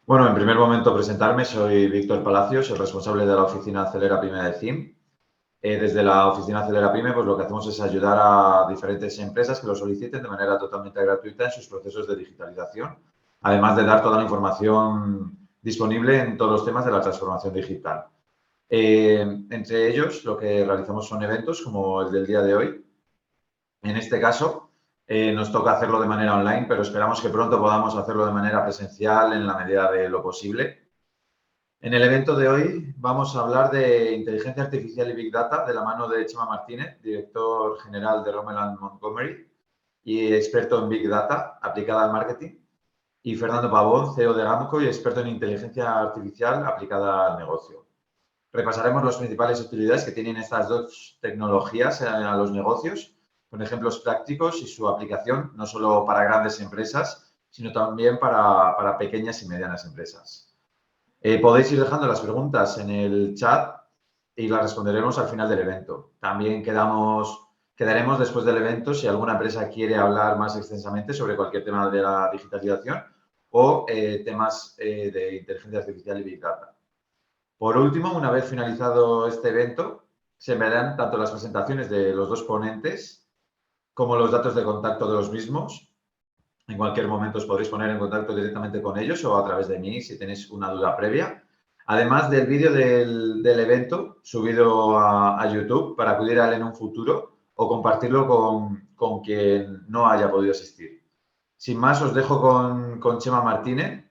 Bueno, en primer momento presentarme, soy Víctor Palacios, el responsable de la oficina Acelera Pyme de CIM. Desde la oficina Acelera Pyme, pues lo que hacemos es ayudar a diferentes empresas que lo soliciten de manera totalmente gratuita en sus procesos de digitalización, además de dar toda la información disponible en todos los temas de la transformación digital. Entre ellos, lo que realizamos son eventos como el del día de hoy. En este caso, nos toca hacerlo de manera online, pero esperamos que pronto podamos hacerlo de manera presencial en la medida de lo posible. En el evento de hoy vamos a hablar de inteligencia artificial y Big Data de la mano de Chema Martínez, director general de Rommel Montgomery y experto en Big Data aplicada al marketing, y Fernando Pavón, CEO de Gamco y experto en inteligencia artificial aplicada al negocio. Repasaremos las principales utilidades que tienen estas dos tecnologías a los negocios, con ejemplos prácticos y su aplicación no solo para grandes empresas, sino también para pequeñas y medianas empresas. Podéis ir dejando las preguntas en el chat y las responderemos al final del evento. También quedaremos después del evento si alguna empresa quiere hablar más extensamente sobre cualquier tema de la digitalización o temas de inteligencia artificial y Big Data. Por último, una vez finalizado este evento, se verán tanto las presentaciones de los dos ponentes como los datos de contacto de los mismos. En cualquier momento os podréis poner en contacto directamente con ellos o a través de mí si tenéis una duda previa. Además del vídeo del evento subido a YouTube para acudir a él en un futuro o compartirlo con quien no haya podido asistir. Sin más, os dejo con Chema Martínez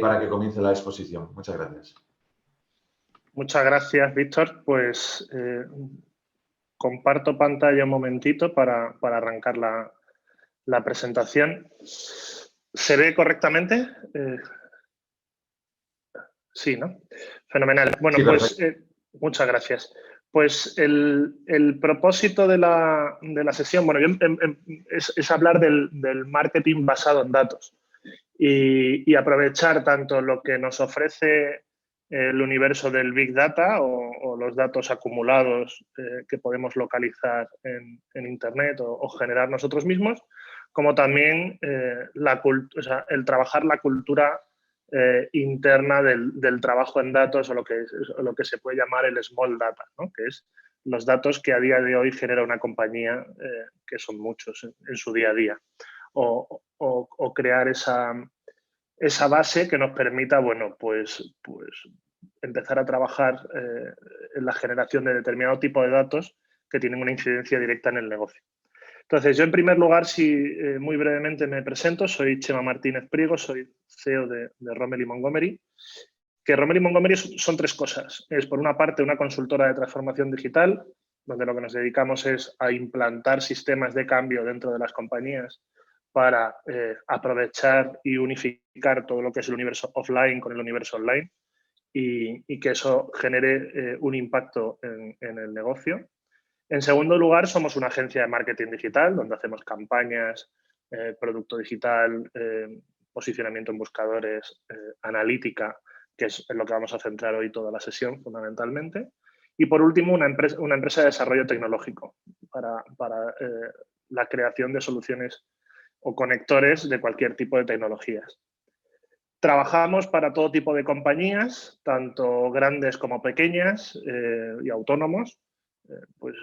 para que comience la exposición. Muchas gracias. Muchas gracias, Víctor. Pues comparto pantalla un momentito para arrancar la presentación. ¿Se ve correctamente? Sí, ¿no? Fenomenal. Bueno, sí, pues muchas gracias. Pues el propósito de la sesión, bueno, es hablar del marketing basado en datos y aprovechar tanto lo que nos ofrece el universo del Big Data o los datos acumulados que podemos localizar en Internet o generar nosotros mismos, como también el trabajar la cultura interna del trabajo en datos o lo que se puede llamar el small data, ¿no? Que es los datos que a día de hoy genera una compañía, que son muchos en su día a día, o crear esa base que nos permita, bueno, pues empezar a trabajar en la generación de determinado tipo de datos que tienen una incidencia directa en el negocio. Entonces, yo en primer lugar, muy brevemente me presento, soy Chema Martínez Priego, soy CEO de Rommel Montgomery, que Rommel Montgomery son tres cosas. Es, por una parte, una consultora de transformación digital, donde lo que nos dedicamos es a implantar sistemas de cambio dentro de las compañías para aprovechar y unificar todo lo que es el universo offline con el universo online y que eso genere un impacto en el negocio. En segundo lugar, somos una agencia de marketing digital, donde hacemos campañas, producto digital, posicionamiento en buscadores, analítica, que es en lo que vamos a centrar hoy toda la sesión fundamentalmente. Y por último, una empresa de desarrollo tecnológico para la creación de soluciones o conectores de cualquier tipo de tecnologías. Trabajamos para todo tipo de compañías, tanto grandes como pequeñas y autónomos. Pues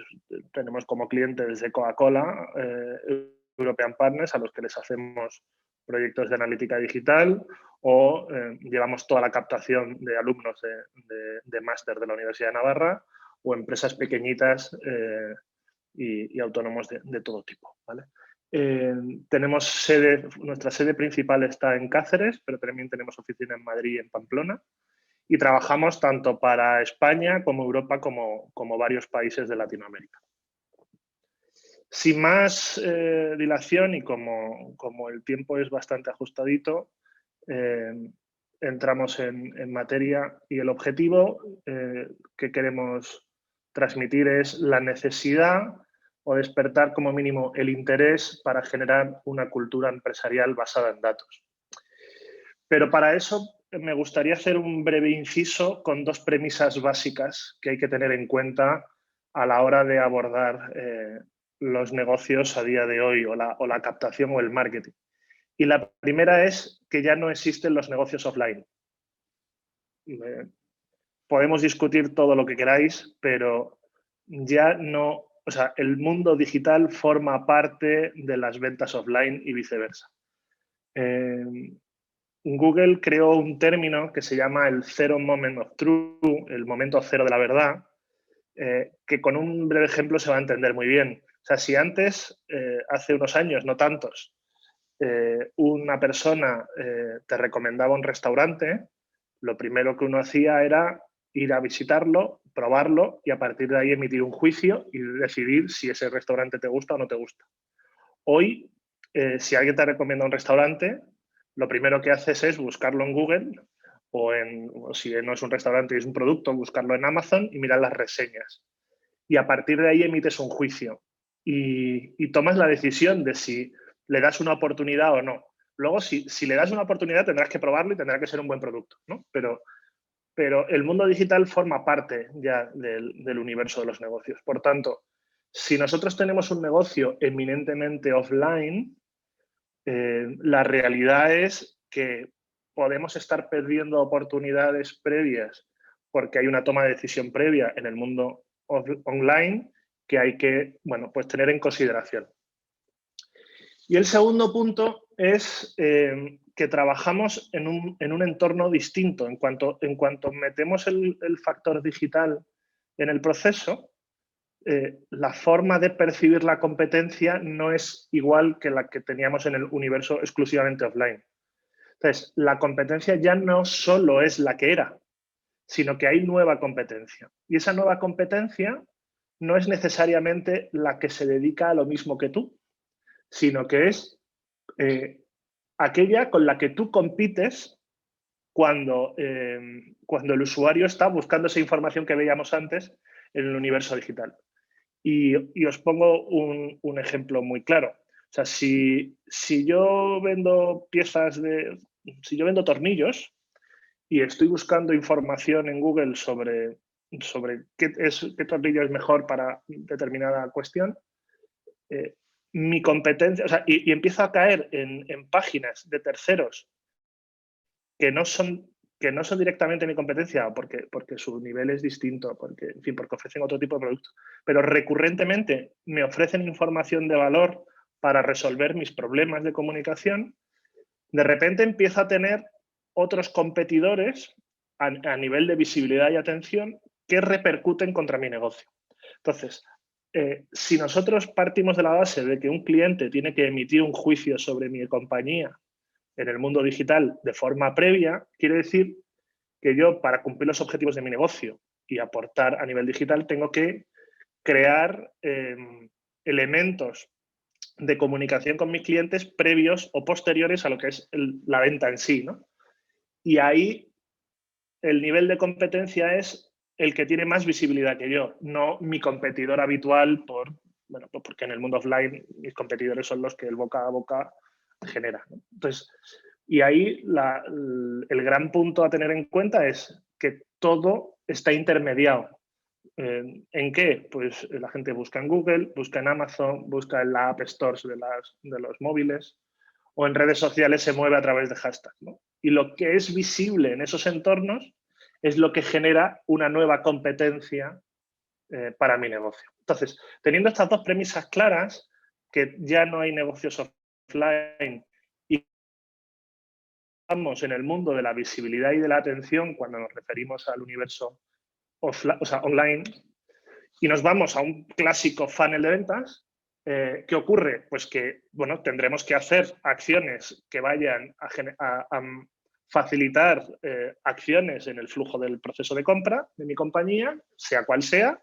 tenemos como clientes desde Coca-Cola, European Partners, a los que les hacemos proyectos de analítica digital o llevamos toda la captación de alumnos de máster de la Universidad de Navarra o empresas pequeñitas y autónomos de todo tipo, ¿vale? Tenemos nuestra sede principal está en Cáceres, pero también tenemos oficina en Madrid y en Pamplona. Y trabajamos tanto para España como Europa como varios países de Latinoamérica. Sin más dilación y como el tiempo es bastante ajustadito, entramos en materia y el objetivo que queremos transmitir es la necesidad o despertar como mínimo el interés para generar una cultura empresarial basada en datos. Pero para eso me gustaría hacer un breve inciso con dos premisas básicas que hay que tener en cuenta a la hora de abordar los negocios a día de hoy o la captación o el marketing. Y la primera es que ya no existen los negocios offline. podemos discutir todo lo que queráis, pero ya no, o sea, el mundo digital forma parte de las ventas offline y viceversa. Google creó un término que se llama el Zero Moment of Truth, el momento cero de la verdad, que con un breve ejemplo se va a entender muy bien. O sea, si antes, hace unos años, no tantos, una persona te recomendaba un restaurante, lo primero que uno hacía era ir a visitarlo, probarlo y a partir de ahí emitir un juicio y decidir si ese restaurante te gusta o no te gusta. Hoy, si alguien te recomienda un restaurante, lo primero que haces es buscarlo en Google o si no es un restaurante y es un producto, buscarlo en Amazon y mirar las reseñas. Y a partir de ahí emites un juicio y tomas la decisión de si le das una oportunidad o no. Luego, si le das una oportunidad, tendrás que probarlo y tendrá que ser un buen producto, ¿no? Pero el mundo digital forma parte ya del universo de los negocios. Por tanto, si nosotros tenemos un negocio eminentemente offline, la realidad es que podemos estar perdiendo oportunidades previas porque hay una toma de decisión previa en el mundo online que hay que, bueno, pues tener en consideración. Y el segundo punto es que trabajamos en un entorno distinto. En cuanto metemos el factor digital en el proceso, la forma de percibir la competencia no es igual que la que teníamos en el universo exclusivamente offline. Entonces, la competencia ya no solo es la que era, sino que hay nueva competencia. Y esa nueva competencia no es necesariamente la que se dedica a lo mismo que tú, sino que es aquella con la que tú compites cuando el usuario está buscando esa información que veíamos antes en el universo digital. Y os pongo un ejemplo muy claro. O sea, si yo vendo si yo vendo tornillos y estoy buscando información en Google sobre qué tornillo es mejor para determinada cuestión, mi competencia, o sea, y empiezo a caer en páginas de terceros que no son directamente mi competencia, porque su nivel es distinto, porque ofrecen otro tipo de producto, pero recurrentemente me ofrecen información de valor para resolver mis problemas de comunicación, de repente empiezo a tener otros competidores a nivel de visibilidad y atención que repercuten contra mi negocio. Entonces, si nosotros partimos de la base de que un cliente tiene que emitir un juicio sobre mi compañía en el mundo digital de forma previa, quiere decir que yo, para cumplir los objetivos de mi negocio y aportar a nivel digital, tengo que crear elementos de comunicación con mis clientes previos o posteriores a lo que es la venta en sí, ¿no? Y ahí el nivel de competencia es el que tiene más visibilidad que yo, no mi competidor habitual porque en el mundo offline mis competidores son los que el boca a boca genera, ¿no? Entonces, y ahí el gran punto a tener en cuenta es que todo está intermediado. ¿En qué? Pues la gente busca en Google, busca en Amazon, busca en la App Stores de los móviles o en redes sociales se mueve a través de hashtags, ¿no? Y lo que es visible en esos entornos es lo que genera una nueva competencia para mi negocio. Entonces, teniendo estas dos premisas claras, que ya no hay negocios offline y estamos en el mundo de la visibilidad y de la atención cuando nos referimos al universo online, y nos vamos a un clásico funnel de ventas, ¿qué ocurre? Pues que, bueno, tendremos que hacer acciones que vayan a facilitar acciones en el flujo del proceso de compra de mi compañía, sea cual sea,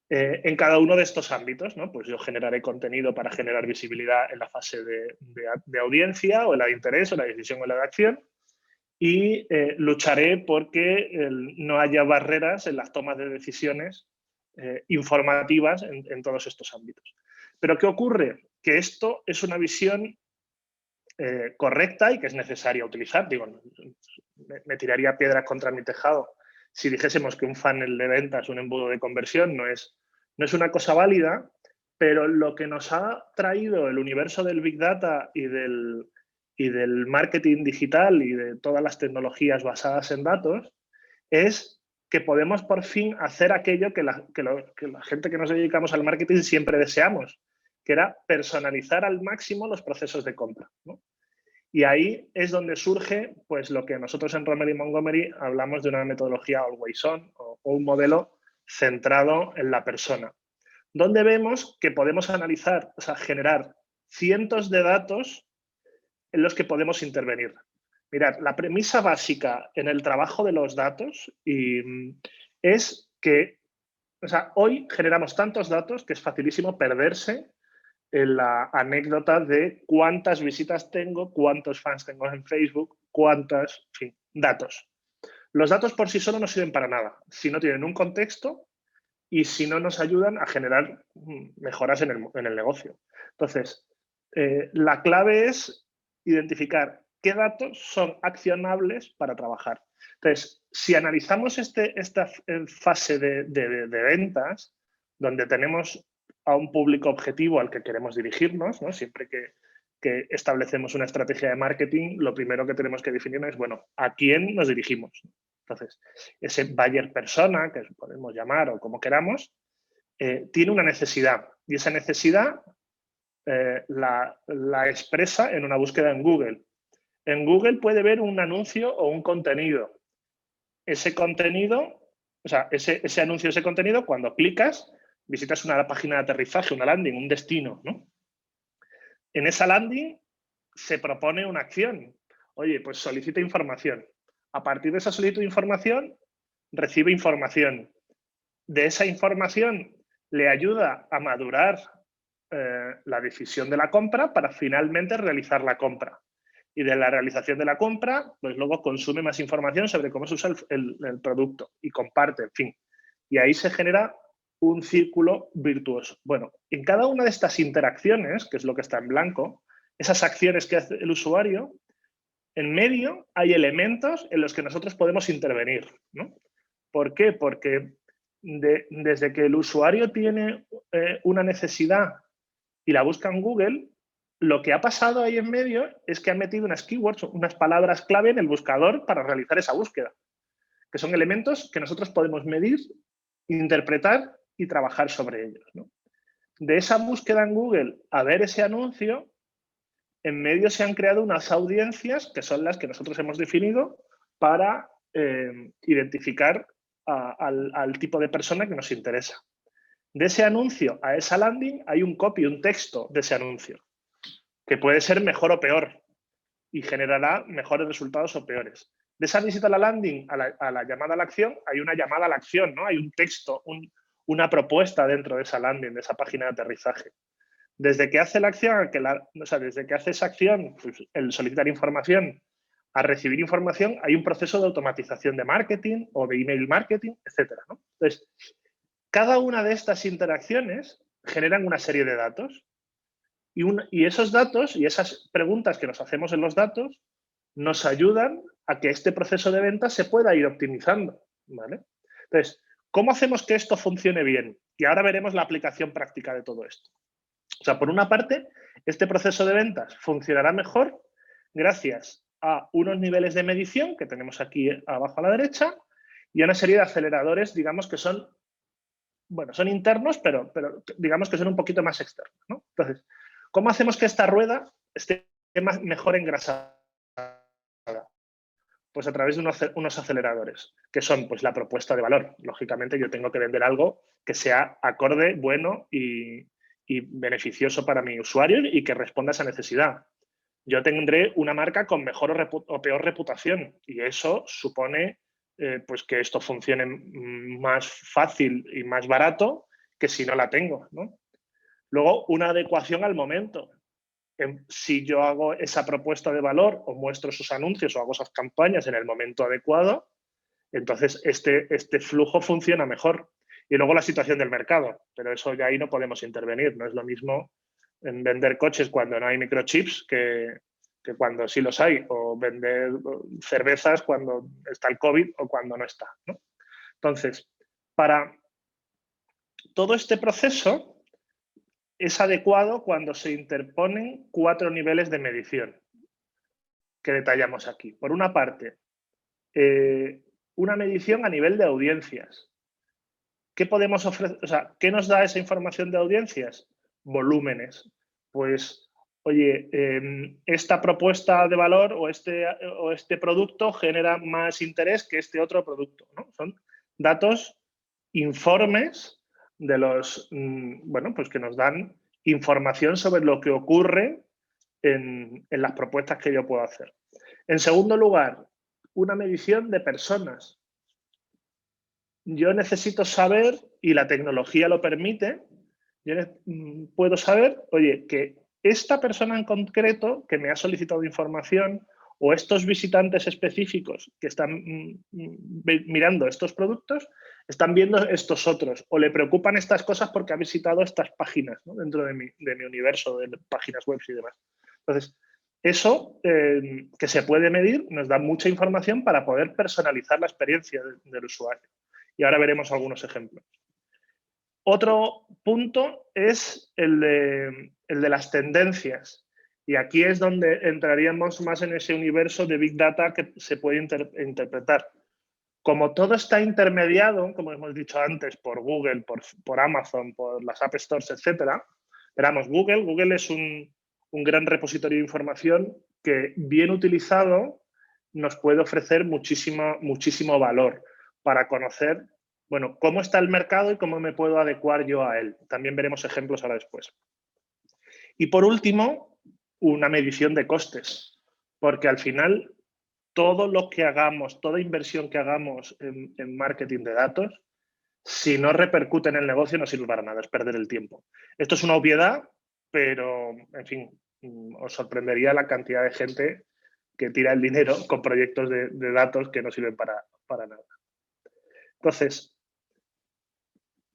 en cada uno de estos ámbitos, ¿no? Pues yo generaré contenido para generar visibilidad en la fase de audiencia o en la de interés o la de decisión o la de acción, y lucharé porque no haya barreras en las tomas de decisiones informativas en todos estos ámbitos. Pero ¿qué ocurre? Que esto es una visión correcta y que es necesaria utilizar. Digo, me tiraría piedras contra mi tejado si dijésemos que un funnel de ventas, un embudo de conversión, no es una cosa válida, pero lo que nos ha traído el universo del Big Data y del marketing digital y de todas las tecnologías basadas en datos es que podemos por fin hacer aquello que la gente que nos dedicamos al marketing siempre deseamos, que era personalizar al máximo los procesos de compra, ¿no? Y ahí es donde surge pues, lo que nosotros en Romer y Montgomery hablamos de una metodología always on o un modelo centrado en la persona, donde vemos que podemos analizar, o sea, generar cientos de datos en los que podemos intervenir. Mirad, la premisa básica en el trabajo de los datos es que, o sea, hoy generamos tantos datos que es facilísimo perderse en la anécdota de cuántas visitas tengo, cuántos fans tengo en Facebook, cuántas, en fin, datos. Los datos por sí solos no sirven para nada si no tienen un contexto y si no nos ayudan a generar mejoras en el negocio. Entonces, la clave es identificar qué datos son accionables para trabajar. Entonces, si analizamos esta fase de ventas, donde tenemos a un público objetivo al que queremos dirigirnos, ¿no? Siempre que establecemos una estrategia de marketing, lo primero que tenemos que definir es, bueno, ¿a quién nos dirigimos? Entonces, ese buyer persona, que podemos llamar o como queramos, tiene una necesidad y esa necesidad la expresa en una búsqueda en Google. En Google puede ver un anuncio o un contenido. Ese contenido, o sea, ese anuncio, ese contenido, cuando clicas, visitas una página de aterrizaje, una landing, un destino, ¿no? En esa landing se propone una acción. Oye, pues solicita información. A partir de esa solicitud de información, recibe información. De esa información le ayuda a madurar la decisión de la compra para finalmente realizar la compra. Y de la realización de la compra, pues luego consume más información sobre cómo se usa el producto y comparte, en fin. Y ahí se genera un círculo virtuoso. Bueno, en cada una de estas interacciones, que es lo que está en blanco, esas acciones que hace el usuario, en medio hay elementos en los que nosotros podemos intervenir, ¿no? ¿Por qué? Porque desde que el usuario tiene una necesidad y la busca en Google, lo que ha pasado ahí en medio es que ha metido unas keywords, unas palabras clave en el buscador para realizar esa búsqueda, que son elementos que nosotros podemos medir, interpretar y trabajar sobre ellos, ¿no? De esa búsqueda en Google a ver ese anuncio, en medio se han creado unas audiencias que son las que nosotros hemos definido para identificar al tipo de persona que nos interesa. De ese anuncio a esa landing hay un copy, un texto de ese anuncio, que puede ser mejor o peor y generará mejores resultados o peores. De esa visita a la landing, a la llamada a la acción, hay una llamada a la acción, ¿no? Hay un texto, una propuesta dentro de esa landing, de esa página de aterrizaje. Desde que hace la acción, desde que hace esa acción, pues, el solicitar información, a recibir información, hay un proceso de automatización de marketing o de email marketing, etcétera, ¿no? Entonces, cada una de estas interacciones generan una serie de datos y esos datos y esas preguntas que nos hacemos en los datos nos ayudan a que este proceso de venta se pueda ir optimizando, ¿vale? Entonces, ¿cómo hacemos que esto funcione bien? Y ahora veremos la aplicación práctica de todo esto. O sea, por una parte, este proceso de ventas funcionará mejor gracias a unos niveles de medición que tenemos aquí abajo a la derecha y a una serie de aceleradores, digamos, que son, bueno, son internos, pero digamos que son un poquito más externos, ¿no? Entonces, ¿cómo hacemos que esta rueda esté mejor engrasada? Pues a través de unos aceleradores, que son pues, la propuesta de valor. Lógicamente, yo tengo que vender algo que sea acorde, bueno y beneficioso para mi usuario y que responda a esa necesidad. Yo tendré una marca con mejor o peor reputación y eso supone pues que esto funcione más fácil y más barato que si no la tengo, ¿no? Luego, una adecuación al momento. Si yo hago esa propuesta de valor o muestro esos anuncios o hago esas campañas en el momento adecuado, entonces este flujo funciona mejor. Y luego la situación del mercado, pero eso ya ahí no podemos intervenir. No es lo mismo en vender coches cuando no hay microchips que cuando sí los hay, o vender cervezas cuando está el COVID o cuando no está, ¿no? Entonces, para todo este proceso es adecuado cuando se interponen 4 niveles de medición que detallamos aquí. Por una parte, una medición a nivel de audiencias. ¿Qué podemos ofrecer? O sea, ¿qué nos da esa información de audiencias? Volúmenes. Pues, oye, esta propuesta de valor o este producto genera más interés que este otro producto, ¿no? Son datos, informes de los, bueno, pues que nos dan información sobre lo que ocurre en las propuestas que yo puedo hacer. En segundo lugar, una medición de personas. Yo necesito saber, y la tecnología lo permite, yo puedo saber, oye, que esta persona en concreto que me ha solicitado información o estos visitantes específicos que están mirando estos productos, están viendo estos otros o le preocupan estas cosas porque ha visitado estas páginas, ¿no? Dentro de mi universo de páginas web y demás. Entonces, eso que se puede medir nos da mucha información para poder personalizar la experiencia del usuario. Y ahora veremos algunos ejemplos. Otro punto es el de las tendencias. Y aquí es donde entraríamos más en ese universo de Big Data que se puede interpretar. Como todo está intermediado, como hemos dicho antes, por Google, por Amazon, por las App Stores, etcétera. Veramos, Google es un gran repositorio de información que, bien utilizado, nos puede ofrecer muchísimo valor para conocer, bueno, cómo está el mercado y cómo me puedo adecuar yo a él. También veremos ejemplos ahora después. Y por último, una medición de costes, porque al final todo lo que hagamos, toda inversión que hagamos en marketing de datos, si no repercute en el negocio no sirve para nada, es perder el tiempo. Esto es una obviedad, pero, en fin, os sorprendería la cantidad de gente que tira el dinero con proyectos de datos que no sirven para nada. Entonces,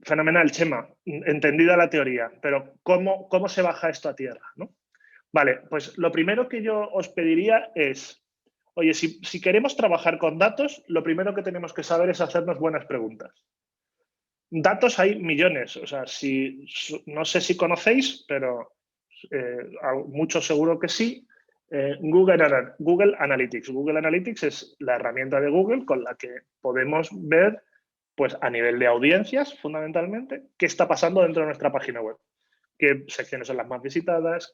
fenomenal, Chema, entendida la teoría, pero ¿cómo se baja esto a tierra, ¿no? Vale, pues lo primero que yo os pediría es, oye, si queremos trabajar con datos, lo primero que tenemos que saber es hacernos buenas preguntas. Datos hay millones, o sea, no sé si conocéis, pero muchos seguro que sí. Google Analytics. Google Analytics es la herramienta de Google con la que podemos ver, pues a nivel de audiencias, fundamentalmente, qué está pasando dentro de nuestra página web. Qué secciones son las más visitadas,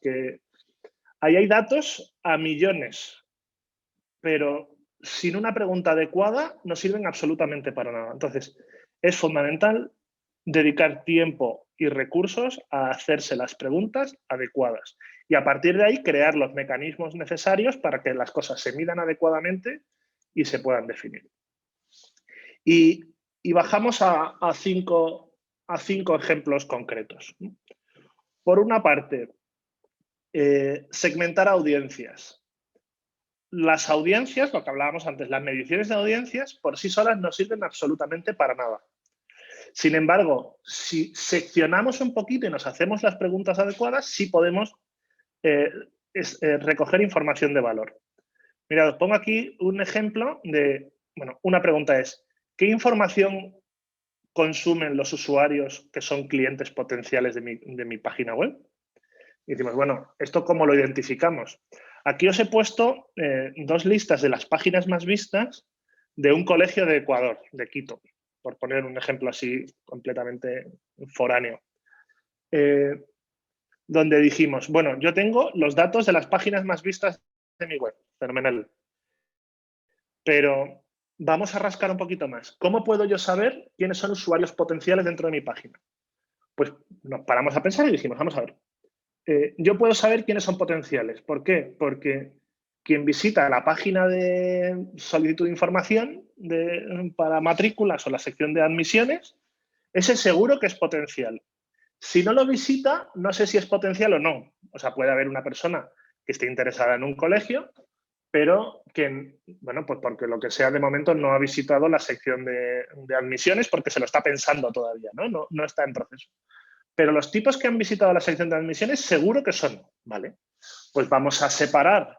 ahí hay datos a millones, pero sin una pregunta adecuada no sirven absolutamente para nada. Entonces, es fundamental dedicar tiempo y recursos a hacerse las preguntas adecuadas y a partir de ahí crear los mecanismos necesarios para que las cosas se midan adecuadamente y se puedan definir. Y bajamos a cinco ejemplos concretos. Por una parte, segmentar audiencias. Las audiencias, lo que hablábamos antes, las mediciones de audiencias por sí solas no sirven absolutamente para nada. Sin embargo, si seccionamos un poquito y nos hacemos las preguntas adecuadas, sí podemos recoger información de valor. Mirad, os pongo aquí un ejemplo de, bueno, una pregunta es, ¿qué información consumen los usuarios que son clientes potenciales de mi página web? Y decimos, bueno, ¿esto cómo lo identificamos? Aquí os he puesto dos listas de las páginas más vistas de un colegio de Ecuador, de Quito, por poner un ejemplo así completamente foráneo. Donde dijimos, bueno, yo tengo los datos de las páginas más vistas de mi web, fenomenal. Pero vamos a rascar un poquito más. ¿Cómo puedo yo saber quiénes son usuarios potenciales dentro de mi página? Pues nos paramos a pensar y dijimos, vamos a ver. Yo puedo saber quiénes son potenciales. ¿Por qué? Porque quien visita la página de solicitud de información para matrículas o la sección de admisiones, ese seguro que es potencial. Si no lo visita, no sé si es potencial o no. O sea, puede haber una persona que esté interesada en un colegio, pero que, bueno, pues porque lo que sea de momento no ha visitado la sección de admisiones porque se lo está pensando todavía, ¿no? No está en proceso. Pero los tipos que han visitado la sección de admisiones seguro que son, ¿vale? Pues vamos a separar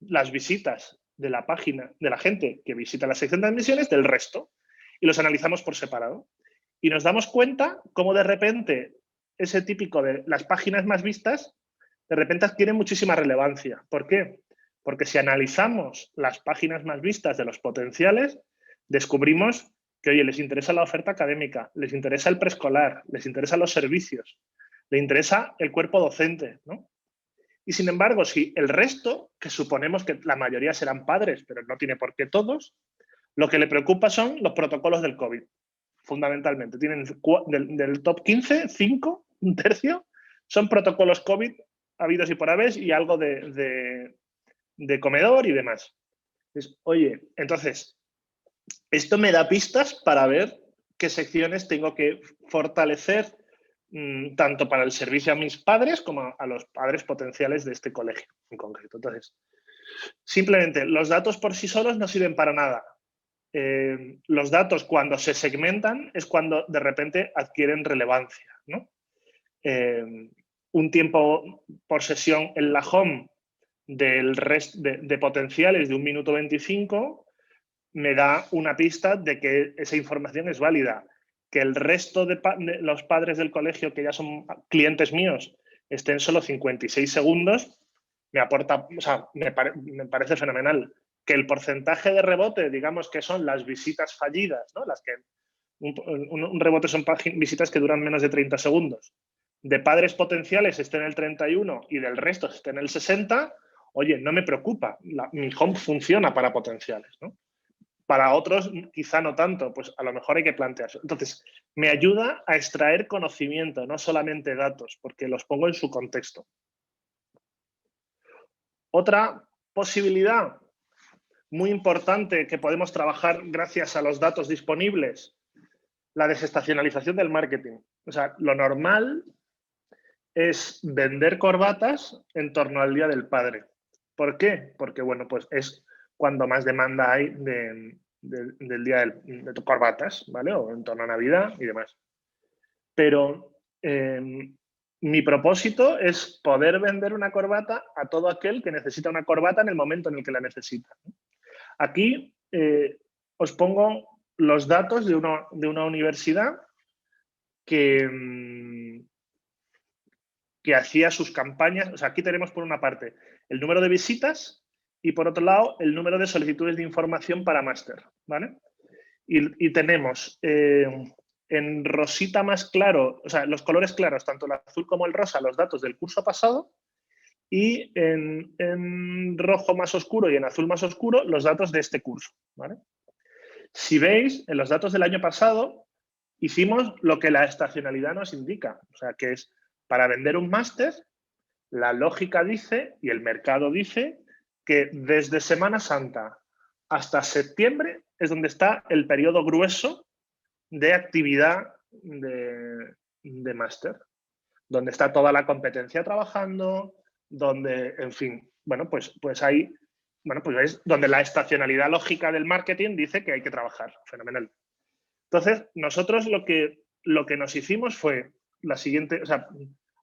las visitas de la página, de la gente que visita la sección de admisiones del resto y los analizamos por separado. Y nos damos cuenta cómo de repente ese típico de las páginas más vistas de repente adquiere muchísima relevancia. ¿Por qué? Porque si analizamos las páginas más vistas de los potenciales, descubrimos que, oye, les interesa la oferta académica, les interesa el preescolar, les interesan los servicios, les interesa el cuerpo docente, ¿no? Y sin embargo, si el resto, que suponemos que la mayoría serán padres, pero no tiene por qué todos, lo que le preocupa son los protocolos del COVID, fundamentalmente. Tienen del top 15, 5, un tercio, son protocolos COVID habidos y por haber y algo de comedor y demás. Oye, entonces, esto me da pistas para ver qué secciones tengo que fortalecer tanto para el servicio a mis padres como a los padres potenciales de este colegio en concreto. Entonces, simplemente los datos por sí solos no sirven para nada. Los datos cuando se segmentan es cuando de repente adquieren relevancia, ¿no? Un tiempo por sesión en la home del resto de potenciales de 1 minuto 25 me da una pista de que esa información es válida. Que el resto de los padres del colegio, que ya son clientes míos, estén solo 56 segundos, me aporta, o sea, me parece fenomenal. Que el porcentaje de rebote, digamos que son las visitas fallidas, ¿no? Las que un rebote son visitas que duran menos de 30 segundos. De padres potenciales esté en el 31 y del resto esté en el 60, oye, no me preocupa. Mi home funciona para potenciales, ¿no? Para otros, quizá no tanto, pues a lo mejor hay que plantearse. Entonces, me ayuda a extraer conocimiento, no solamente datos, porque los pongo en su contexto. Otra posibilidad muy importante que podemos trabajar gracias a los datos disponibles, la desestacionalización del marketing. O sea, lo normal es vender corbatas en torno al Día del Padre. ¿Por qué? Porque, bueno, pues es cuando más demanda hay del día de corbatas, ¿vale? O en torno a Navidad y demás. Pero mi propósito es poder vender una corbata a todo aquel que necesita una corbata en el momento en el que la necesita. Aquí os pongo los datos de una universidad que hacía sus campañas. O sea, aquí tenemos por una parte el número de visitas y por otro lado el número de solicitudes de información para máster, ¿vale? Y tenemos en rosita más claro, o sea, los colores claros, tanto el azul como el rosa, los datos del curso pasado, y en rojo más oscuro y en azul más oscuro los datos de este curso, ¿vale? Si veis, en los datos del año pasado hicimos lo que la estacionalidad nos indica, o sea, que es para vender un máster, la lógica dice y el mercado dice que desde Semana Santa hasta septiembre es donde está el periodo grueso de actividad de máster, donde está toda la competencia trabajando, donde, en fin, bueno, pues ahí, bueno, pues es donde la estacionalidad lógica del marketing dice que hay que trabajar. Fenomenal. Entonces, nosotros lo que nos hicimos fue la siguiente, o sea,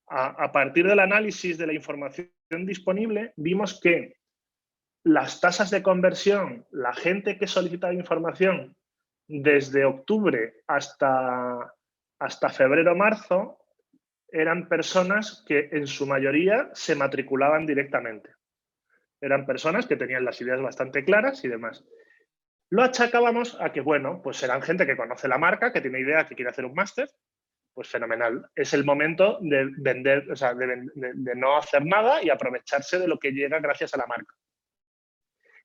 a partir del análisis de la información disponible, vimos que las tasas de conversión, la gente que solicitaba información desde octubre hasta febrero-marzo, eran personas que en su mayoría se matriculaban directamente. Eran personas que tenían las ideas bastante claras y demás. Lo achacábamos a que, bueno, pues serán gente que conoce la marca, que tiene idea, que quiere hacer un máster. Pues fenomenal. Es el momento de vender, o sea, de no hacer nada y aprovecharse de lo que llega gracias a la marca.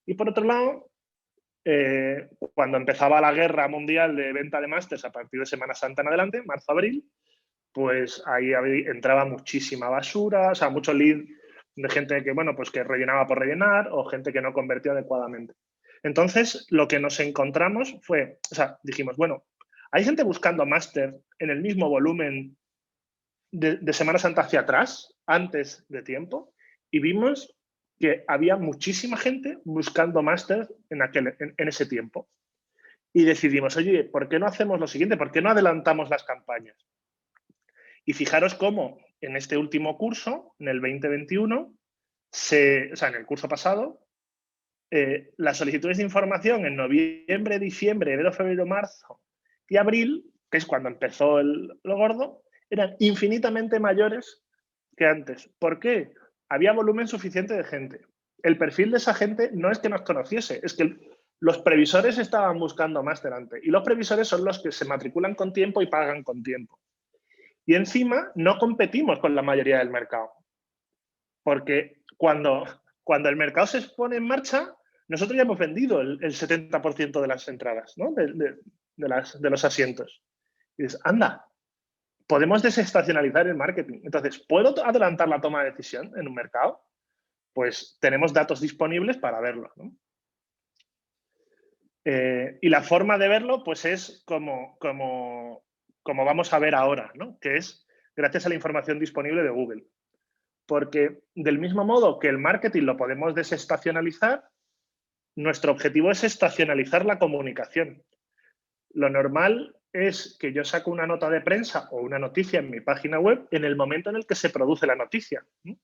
Y por otro lado, cuando empezaba la guerra mundial de venta de másters a partir de Semana Santa en adelante, marzo-abril, pues ahí entraba muchísima basura, o sea, mucho lead de gente que, bueno, pues que rellenaba por rellenar o gente que no convertía adecuadamente. Entonces, lo que nos encontramos fue, o sea, dijimos, bueno, hay gente buscando máster en el mismo volumen de Semana Santa hacia atrás, antes de tiempo, y vimos que había muchísima gente buscando máster en ese tiempo. Y decidimos, oye, ¿por qué no hacemos lo siguiente? ¿Por qué no adelantamos las campañas? Y fijaros cómo en este último curso, en el 2021, o sea, en el curso pasado, las solicitudes de información en noviembre, diciembre, enero, febrero, marzo y abril, que es cuando empezó lo gordo, eran infinitamente mayores que antes. ¿Por qué? Había volumen suficiente de gente. El perfil de esa gente no es que nos conociese, es que Los previsores estaban buscando más delante y los previsores son los que se matriculan con tiempo y pagan con tiempo. Y encima no competimos con la mayoría del mercado, porque cuando el mercado se pone en marcha, nosotros ya hemos vendido el 70% de las entradas, ¿no? de los asientos. Y dices, anda, podemos desestacionalizar el marketing. Entonces, ¿puedo adelantar la toma de decisión en un mercado? Pues tenemos datos disponibles para verlo, ¿no? Y la forma de verlo, pues es como vamos a ver ahora, ¿no? Que es gracias a la información disponible de Google. Porque del mismo modo que el marketing lo podemos desestacionalizar, nuestro objetivo es estacionalizar la comunicación. Lo normal es que yo saco una nota de prensa o una noticia en mi página web en el momento en el que se produce la noticia, ¿no?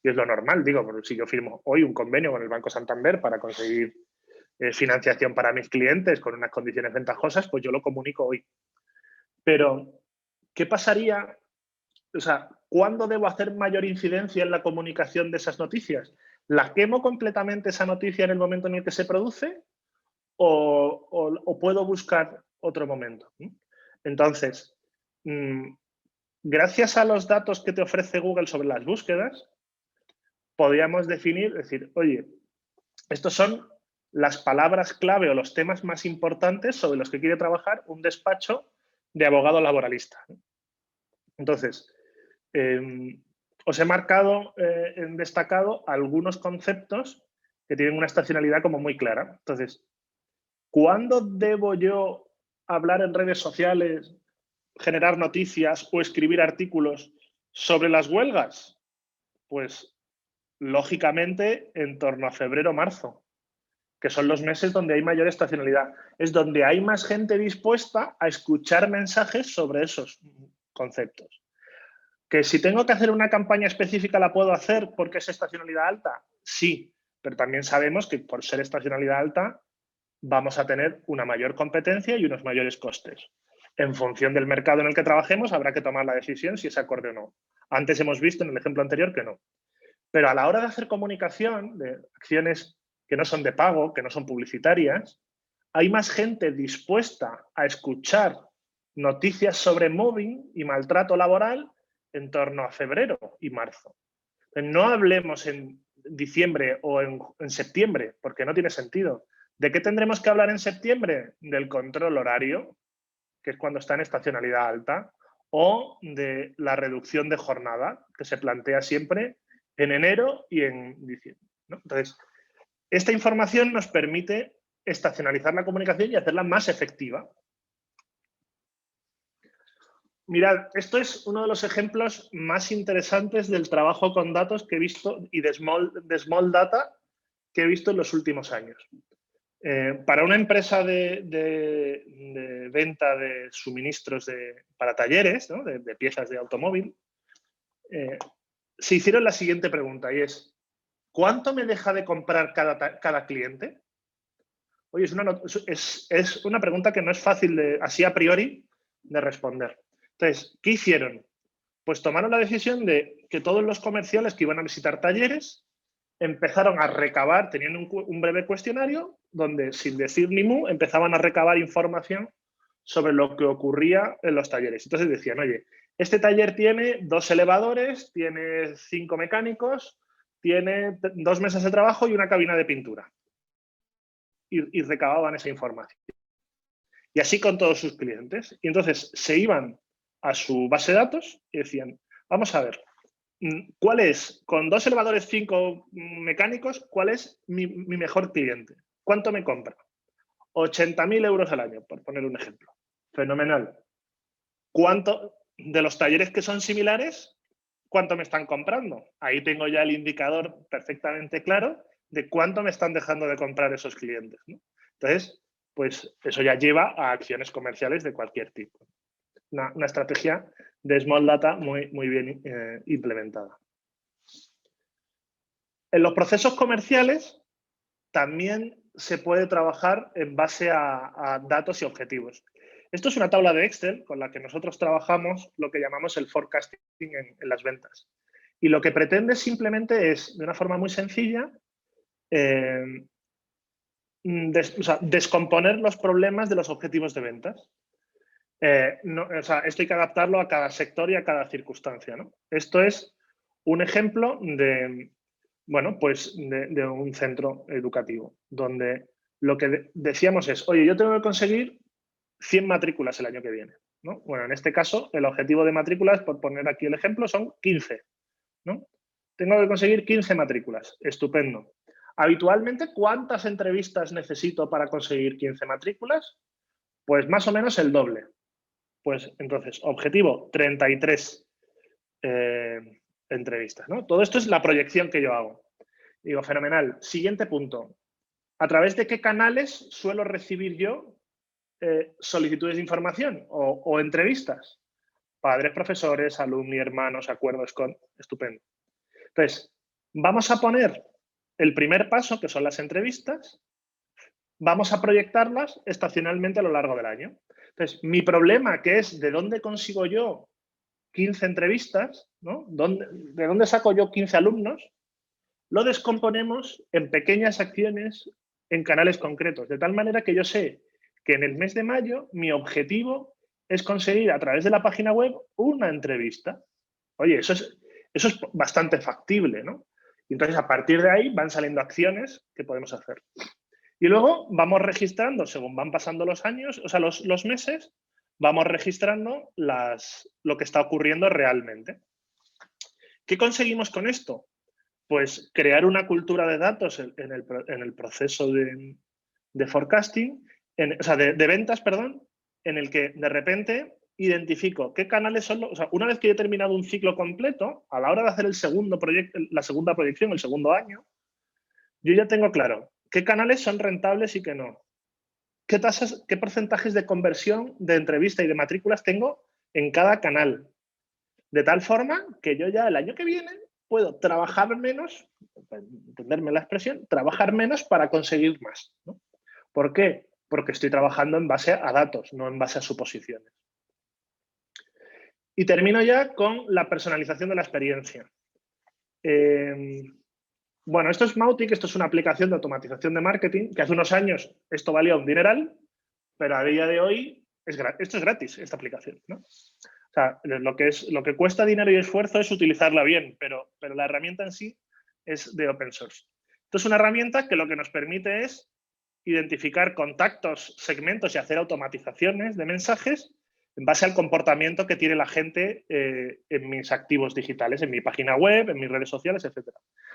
Y es lo normal, digo, porque si yo firmo hoy un convenio con el Banco Santander para conseguir financiación para mis clientes con unas condiciones ventajosas, pues yo lo comunico hoy. Pero, ¿qué pasaría? O sea, ¿cuándo debo hacer mayor incidencia en la comunicación de esas noticias? ¿La quemo completamente esa noticia en el momento en el que se produce? ¿O puedo buscar otro momento? Entonces, gracias a los datos que te ofrece Google sobre las búsquedas, podríamos definir, decir, oye, estos son las palabras clave o los temas más importantes sobre los que quiere trabajar un despacho de abogado laboralista. Entonces, os he marcado en destacado algunos conceptos que tienen una estacionalidad como muy clara. Entonces, ¿cuándo debo yo hablar en redes sociales, generar noticias o escribir artículos sobre las huelgas? Pues, lógicamente, en torno a febrero o marzo, que son los meses donde hay mayor estacionalidad. Es donde hay más gente dispuesta a escuchar mensajes sobre esos conceptos. ¿Que si tengo que hacer una campaña específica la puedo hacer porque es estacionalidad alta? Sí, pero también sabemos que por ser estacionalidad alta vamos a tener una mayor competencia y unos mayores costes. En función del mercado en el que trabajemos habrá que tomar la decisión si es acorde o no. Antes hemos visto en el ejemplo anterior que no. Pero a la hora de hacer comunicación, de acciones que no son de pago, que no son publicitarias, hay más gente dispuesta a escuchar noticias sobre mobbing y maltrato laboral en torno a febrero y marzo. No hablemos en diciembre o en septiembre, porque no tiene sentido. ¿De qué tendremos que hablar en septiembre? Del control horario, que es cuando está en estacionalidad alta, o de la reducción de jornada, que se plantea siempre en enero y en diciembre, ¿no? Entonces, esta información nos permite estacionalizar la comunicación y hacerla más efectiva. Mirad, esto es uno de los ejemplos más interesantes del trabajo con datos que he visto y de small data que he visto en los últimos años. Para una empresa de venta de suministros para talleres, ¿no? de piezas de automóvil, se hicieron la siguiente pregunta y es, ¿cuánto me deja de comprar cada cliente? Oye, es una pregunta que no es fácil, así a priori, de responder. Entonces, ¿qué hicieron? Pues tomaron la decisión de que todos los comerciales que iban a visitar talleres empezaron a recabar, tenían un breve cuestionario donde, sin decir ni mu, empezaban a recabar información sobre lo que ocurría en los talleres. Entonces decían, oye, este taller tiene 2 elevadores, tiene 5 mecánicos, tiene 2 mesas de trabajo y una cabina de pintura. Y recababan esa información. Y así con todos sus clientes. Y entonces se iban a su base de datos y decían, vamos a ver, ¿cuál es, con 2 elevadores, 5 mecánicos, cuál es mi mejor cliente? ¿Cuánto me compra? 80.000 euros al año, por poner un ejemplo. Fenomenal. ¿Cuánto de los talleres que son similares, cuánto me están comprando? Ahí tengo ya el indicador perfectamente claro de cuánto me están dejando de comprar esos clientes, ¿no? Entonces, pues eso ya lleva a acciones comerciales de cualquier tipo. Una estrategia de small data muy bien implementada. En los procesos comerciales también se puede trabajar en base a datos y objetivos. Esto es una tabla de Excel con la que nosotros trabajamos lo que llamamos el forecasting en las ventas. Y lo que pretende simplemente es, de una forma muy sencilla, descomponer los problemas de los objetivos de ventas. Esto hay que adaptarlo a cada sector y a cada circunstancia, ¿no? Esto es un ejemplo de, bueno, pues de un centro educativo, donde lo que decíamos es, oye, yo tengo que conseguir 100 matrículas el año que viene, ¿no? Bueno, en este caso, el objetivo de matrículas, por poner aquí el ejemplo, son 15, ¿no? Tengo que conseguir 15 matrículas. Estupendo. Habitualmente, ¿cuántas entrevistas necesito para conseguir 15 matrículas? Pues más o menos el doble. Pues entonces, objetivo, 33 entrevistas, ¿no? Todo esto es la proyección que yo hago. Digo, fenomenal. Siguiente punto. ¿A través de qué canales suelo recibir yo solicitudes de información o entrevistas? Padres, profesores, alumni, hermanos, acuerdos con... Estupendo. Entonces, vamos a poner el primer paso, que son las entrevistas. Vamos a proyectarlas estacionalmente a lo largo del año. Entonces, mi problema, que es de dónde consigo yo 15 entrevistas, ¿no? ¿De dónde saco yo 15 alumnos? Lo descomponemos en pequeñas acciones en canales concretos, de tal manera que yo sé que en el mes de mayo mi objetivo es conseguir a través de la página web una entrevista. Oye, eso es bastante factible, ¿no? Y entonces, a partir de ahí van saliendo acciones que podemos hacer. Y luego vamos registrando, según van pasando los años, o sea, los meses, vamos registrando lo que está ocurriendo realmente. ¿Qué conseguimos con esto? Pues crear una cultura de datos en el proceso de forecasting, de ventas, perdón, en el que de repente identifico qué canales son una vez que he terminado un ciclo completo, a la hora de hacer la segunda proyección, el segundo año, yo ya tengo claro qué canales son rentables y qué no. Qué porcentajes de conversión de entrevista y de matrículas tengo en cada canal. De tal forma que yo ya el año que viene puedo trabajar menos, para entenderme la expresión, trabajar menos para conseguir más, ¿no? ¿Por qué? Porque estoy trabajando en base a datos, no en base a suposiciones. Y termino ya con la personalización de la experiencia. Bueno, esto es Mautic, esto es una aplicación de automatización de marketing, que hace unos años esto valía un dineral, pero a día de hoy esto es gratis, esta aplicación, ¿no? O sea, lo que cuesta dinero y esfuerzo es utilizarla bien, pero la herramienta en sí es de open source. Esto es una herramienta que lo que nos permite es identificar contactos, segmentos y hacer automatizaciones de mensajes en base al comportamiento que tiene la gente en mis activos digitales, en mi página web, en mis redes sociales, etc.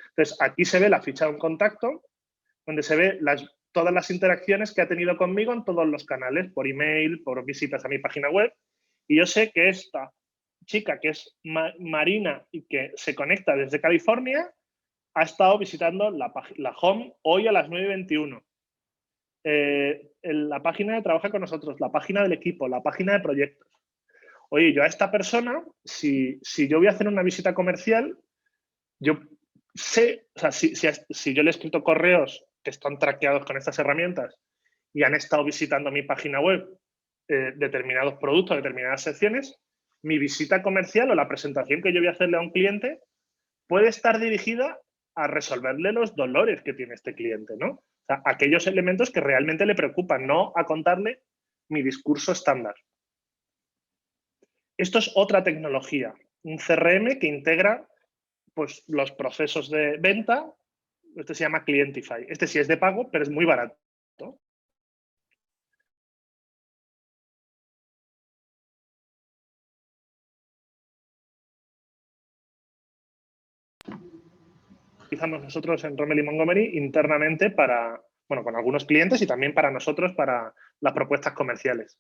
Entonces, aquí se ve la ficha de un contacto, donde se ve todas las interacciones que ha tenido conmigo en todos los canales, por email, por visitas a mi página web. Y yo sé que esta chica, que es Marina y que se conecta desde California, ha estado visitando la home hoy a las 9:21. La página de Trabaja con nosotros, la página del equipo, la página de proyectos. Oye, yo a esta persona, si yo voy a hacer una visita comercial, yo sé, o sea, si yo le he escrito correos que están traqueados con estas herramientas y han estado visitando mi página web determinados productos, determinadas secciones, mi visita comercial o la presentación que yo voy a hacerle a un cliente puede estar dirigida a resolverle los dolores que tiene este cliente, ¿no? O sea, aquellos elementos que realmente le preocupan, no a contarle mi discurso estándar. Esto es otra tecnología, un CRM que integra pues, los procesos de venta. Este se llama Clientify. Este sí es de pago, pero es muy barato. Utilizamos nosotros en Rommel y Montgomery internamente para, bueno, con algunos clientes y también para nosotros, para las propuestas comerciales.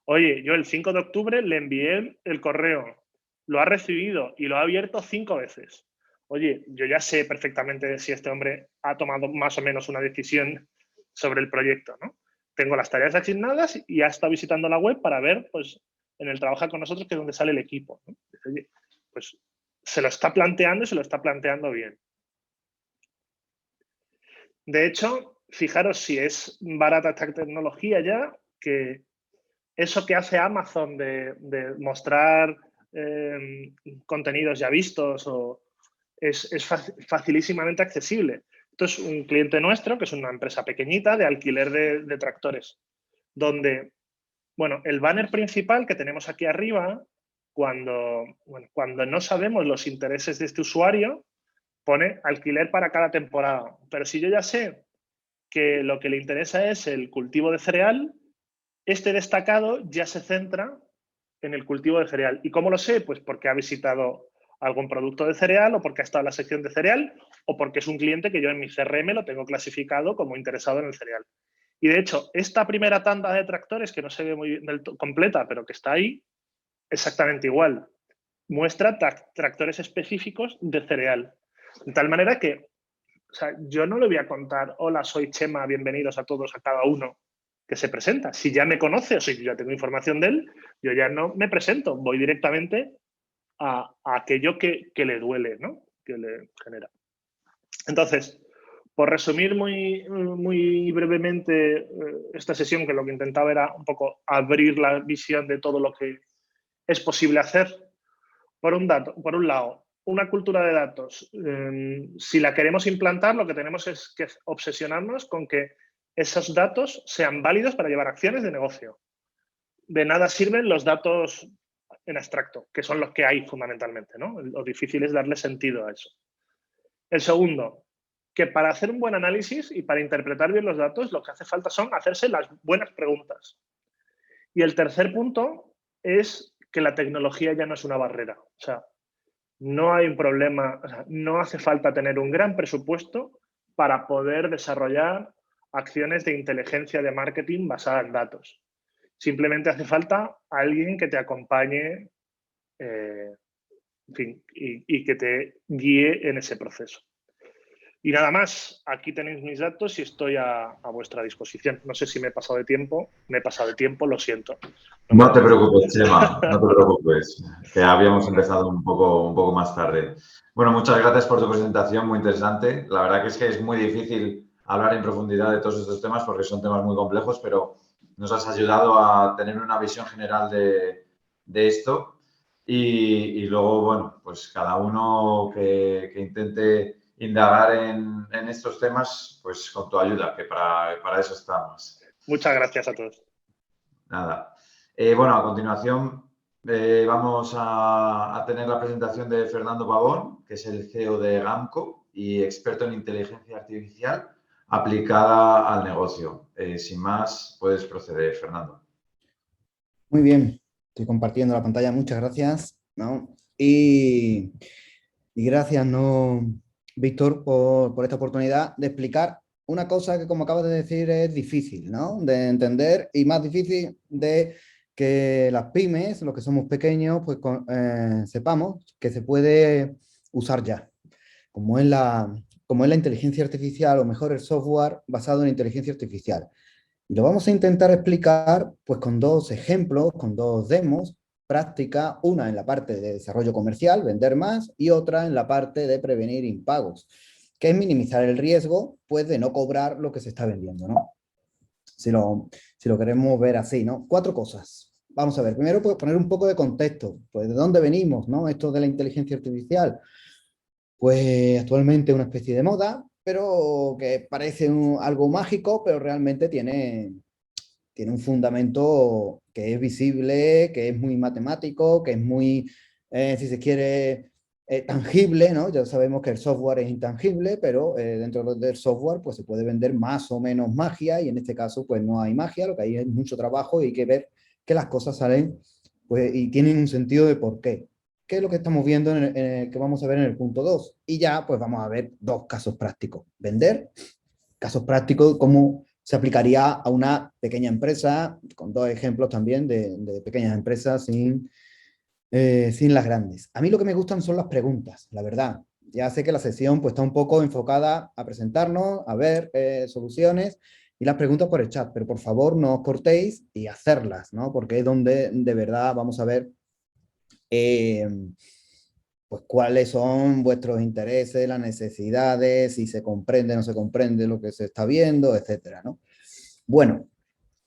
Oye, yo el 5 de octubre le envié el correo, lo ha recibido y lo ha abierto 5 veces. Oye, yo ya sé perfectamente si este hombre ha tomado más o menos una decisión sobre el proyecto, ¿no? Tengo las tareas asignadas y ha estado visitando la web para ver, pues, en el Trabaja con nosotros, que es donde sale el equipo, ¿no? Oye, pues se lo está planteando y se lo está planteando bien. De hecho, fijaros si es barata esta tecnología ya, que eso que hace Amazon de mostrar contenidos ya vistos es facilísimamente accesible. Esto es un cliente nuestro, que es una empresa pequeñita de alquiler de tractores, donde, bueno, el banner principal que tenemos aquí arriba, cuando no sabemos los intereses de este usuario, pone alquiler para cada temporada. Pero si yo ya sé que lo que le interesa es el cultivo de cereal, este destacado ya se centra en el cultivo de cereal. ¿Y cómo lo sé? Pues porque ha visitado algún producto de cereal o porque ha estado en la sección de cereal o porque es un cliente que yo en mi CRM lo tengo clasificado como interesado en el cereal. Y de hecho, esta primera tanda de tractores, que no se ve muy completa, pero que está ahí, exactamente igual. Muestra tractores específicos de cereal. De tal manera que, o sea, yo no le voy a contar, hola, soy Chema, bienvenidos a todos, a cada uno que se presenta. Si ya me conoce o si ya tengo información de él, yo ya no me presento, voy directamente a aquello que le duele, ¿no? Que le genera. Entonces, por resumir muy brevemente esta sesión, que lo que intentaba era un poco abrir la visión de todo lo que es posible hacer. Por un lado, una cultura de datos. Si la queremos implantar, lo que tenemos es que obsesionarnos con que esos datos sean válidos para llevar acciones de negocio. De nada sirven los datos en abstracto, que son los que hay fundamentalmente, ¿no? Lo difícil es darle sentido a eso. El segundo, que para hacer un buen análisis y para interpretar bien los datos, lo que hace falta son hacerse las buenas preguntas. Y el tercer punto es que la tecnología ya no es una barrera. O sea, no hay un problema, o sea, no hace falta tener un gran presupuesto para poder desarrollar acciones de inteligencia de marketing basada en datos. Simplemente hace falta alguien que te acompañe en fin, y que te guíe en ese proceso. Y nada más, aquí tenéis mis datos y estoy a vuestra disposición. No sé si me he pasado de tiempo, lo siento. No te preocupes, Chema, no te preocupes, que habíamos empezado un poco más tarde. Bueno, muchas gracias por tu presentación, muy interesante. La verdad que es muy difícil hablar en profundidad de todos estos temas porque son temas muy complejos, pero nos has ayudado a tener una visión general de esto. Y luego, bueno, pues cada uno que intente indagar en estos temas, pues con tu ayuda, que para eso estamos. Muchas gracias a todos. Nada. Bueno, a continuación vamos a tener la presentación de Fernando Pavón, que es el CEO de GAMCO y experto en inteligencia artificial aplicada al negocio. Sin más, puedes proceder, Fernando. Muy bien, estoy compartiendo la pantalla, muchas gracias, ¿no? Y gracias, ¿no, Víctor, por esta oportunidad de explicar una cosa que, como acabas de decir, es difícil, ¿no? De entender y más difícil de que las pymes, los que somos pequeños, pues sepamos que se puede usar ya, como es la inteligencia artificial, o mejor el software basado en inteligencia artificial. Y lo vamos a intentar explicar pues con dos ejemplos, con dos demos práctica, una en la parte de desarrollo comercial, vender más, y otra en la parte de prevenir impagos, que es minimizar el riesgo pues de no cobrar lo que se está vendiendo, ¿no? Si lo queremos ver así, ¿no? 4 cosas. Vamos a ver, primero pues poner un poco de contexto, pues de dónde venimos, ¿no? Esto de la inteligencia artificial, pues actualmente una especie de moda, pero que parece algo mágico, pero realmente tiene un fundamento que es visible, que es muy matemático, que es muy, si se quiere, tangible, ¿no? Ya sabemos que el software es intangible, pero dentro del software pues se puede vender más o menos magia, y en este caso pues no hay magia, lo que hay es mucho trabajo y hay que ver que las cosas salen pues, y tienen un sentido de por qué. ¿Qué es lo que estamos viendo que vamos a ver en el punto 2? Y ya pues vamos a ver 2 casos prácticos. Vender, casos prácticos, cómo se aplicaría a una pequeña empresa, con 2 ejemplos también de pequeñas empresas sin las grandes. A mí lo que me gustan son las preguntas, la verdad. Ya sé que la sesión pues, está un poco enfocada a presentarnos, a ver soluciones y las preguntas por el chat, pero por favor no os cortéis y hacerlas, ¿no? Porque es donde de verdad vamos a ver pues cuáles son vuestros intereses, las necesidades, si se comprende o no se comprende lo que se está viendo, etcétera, ¿no? Bueno,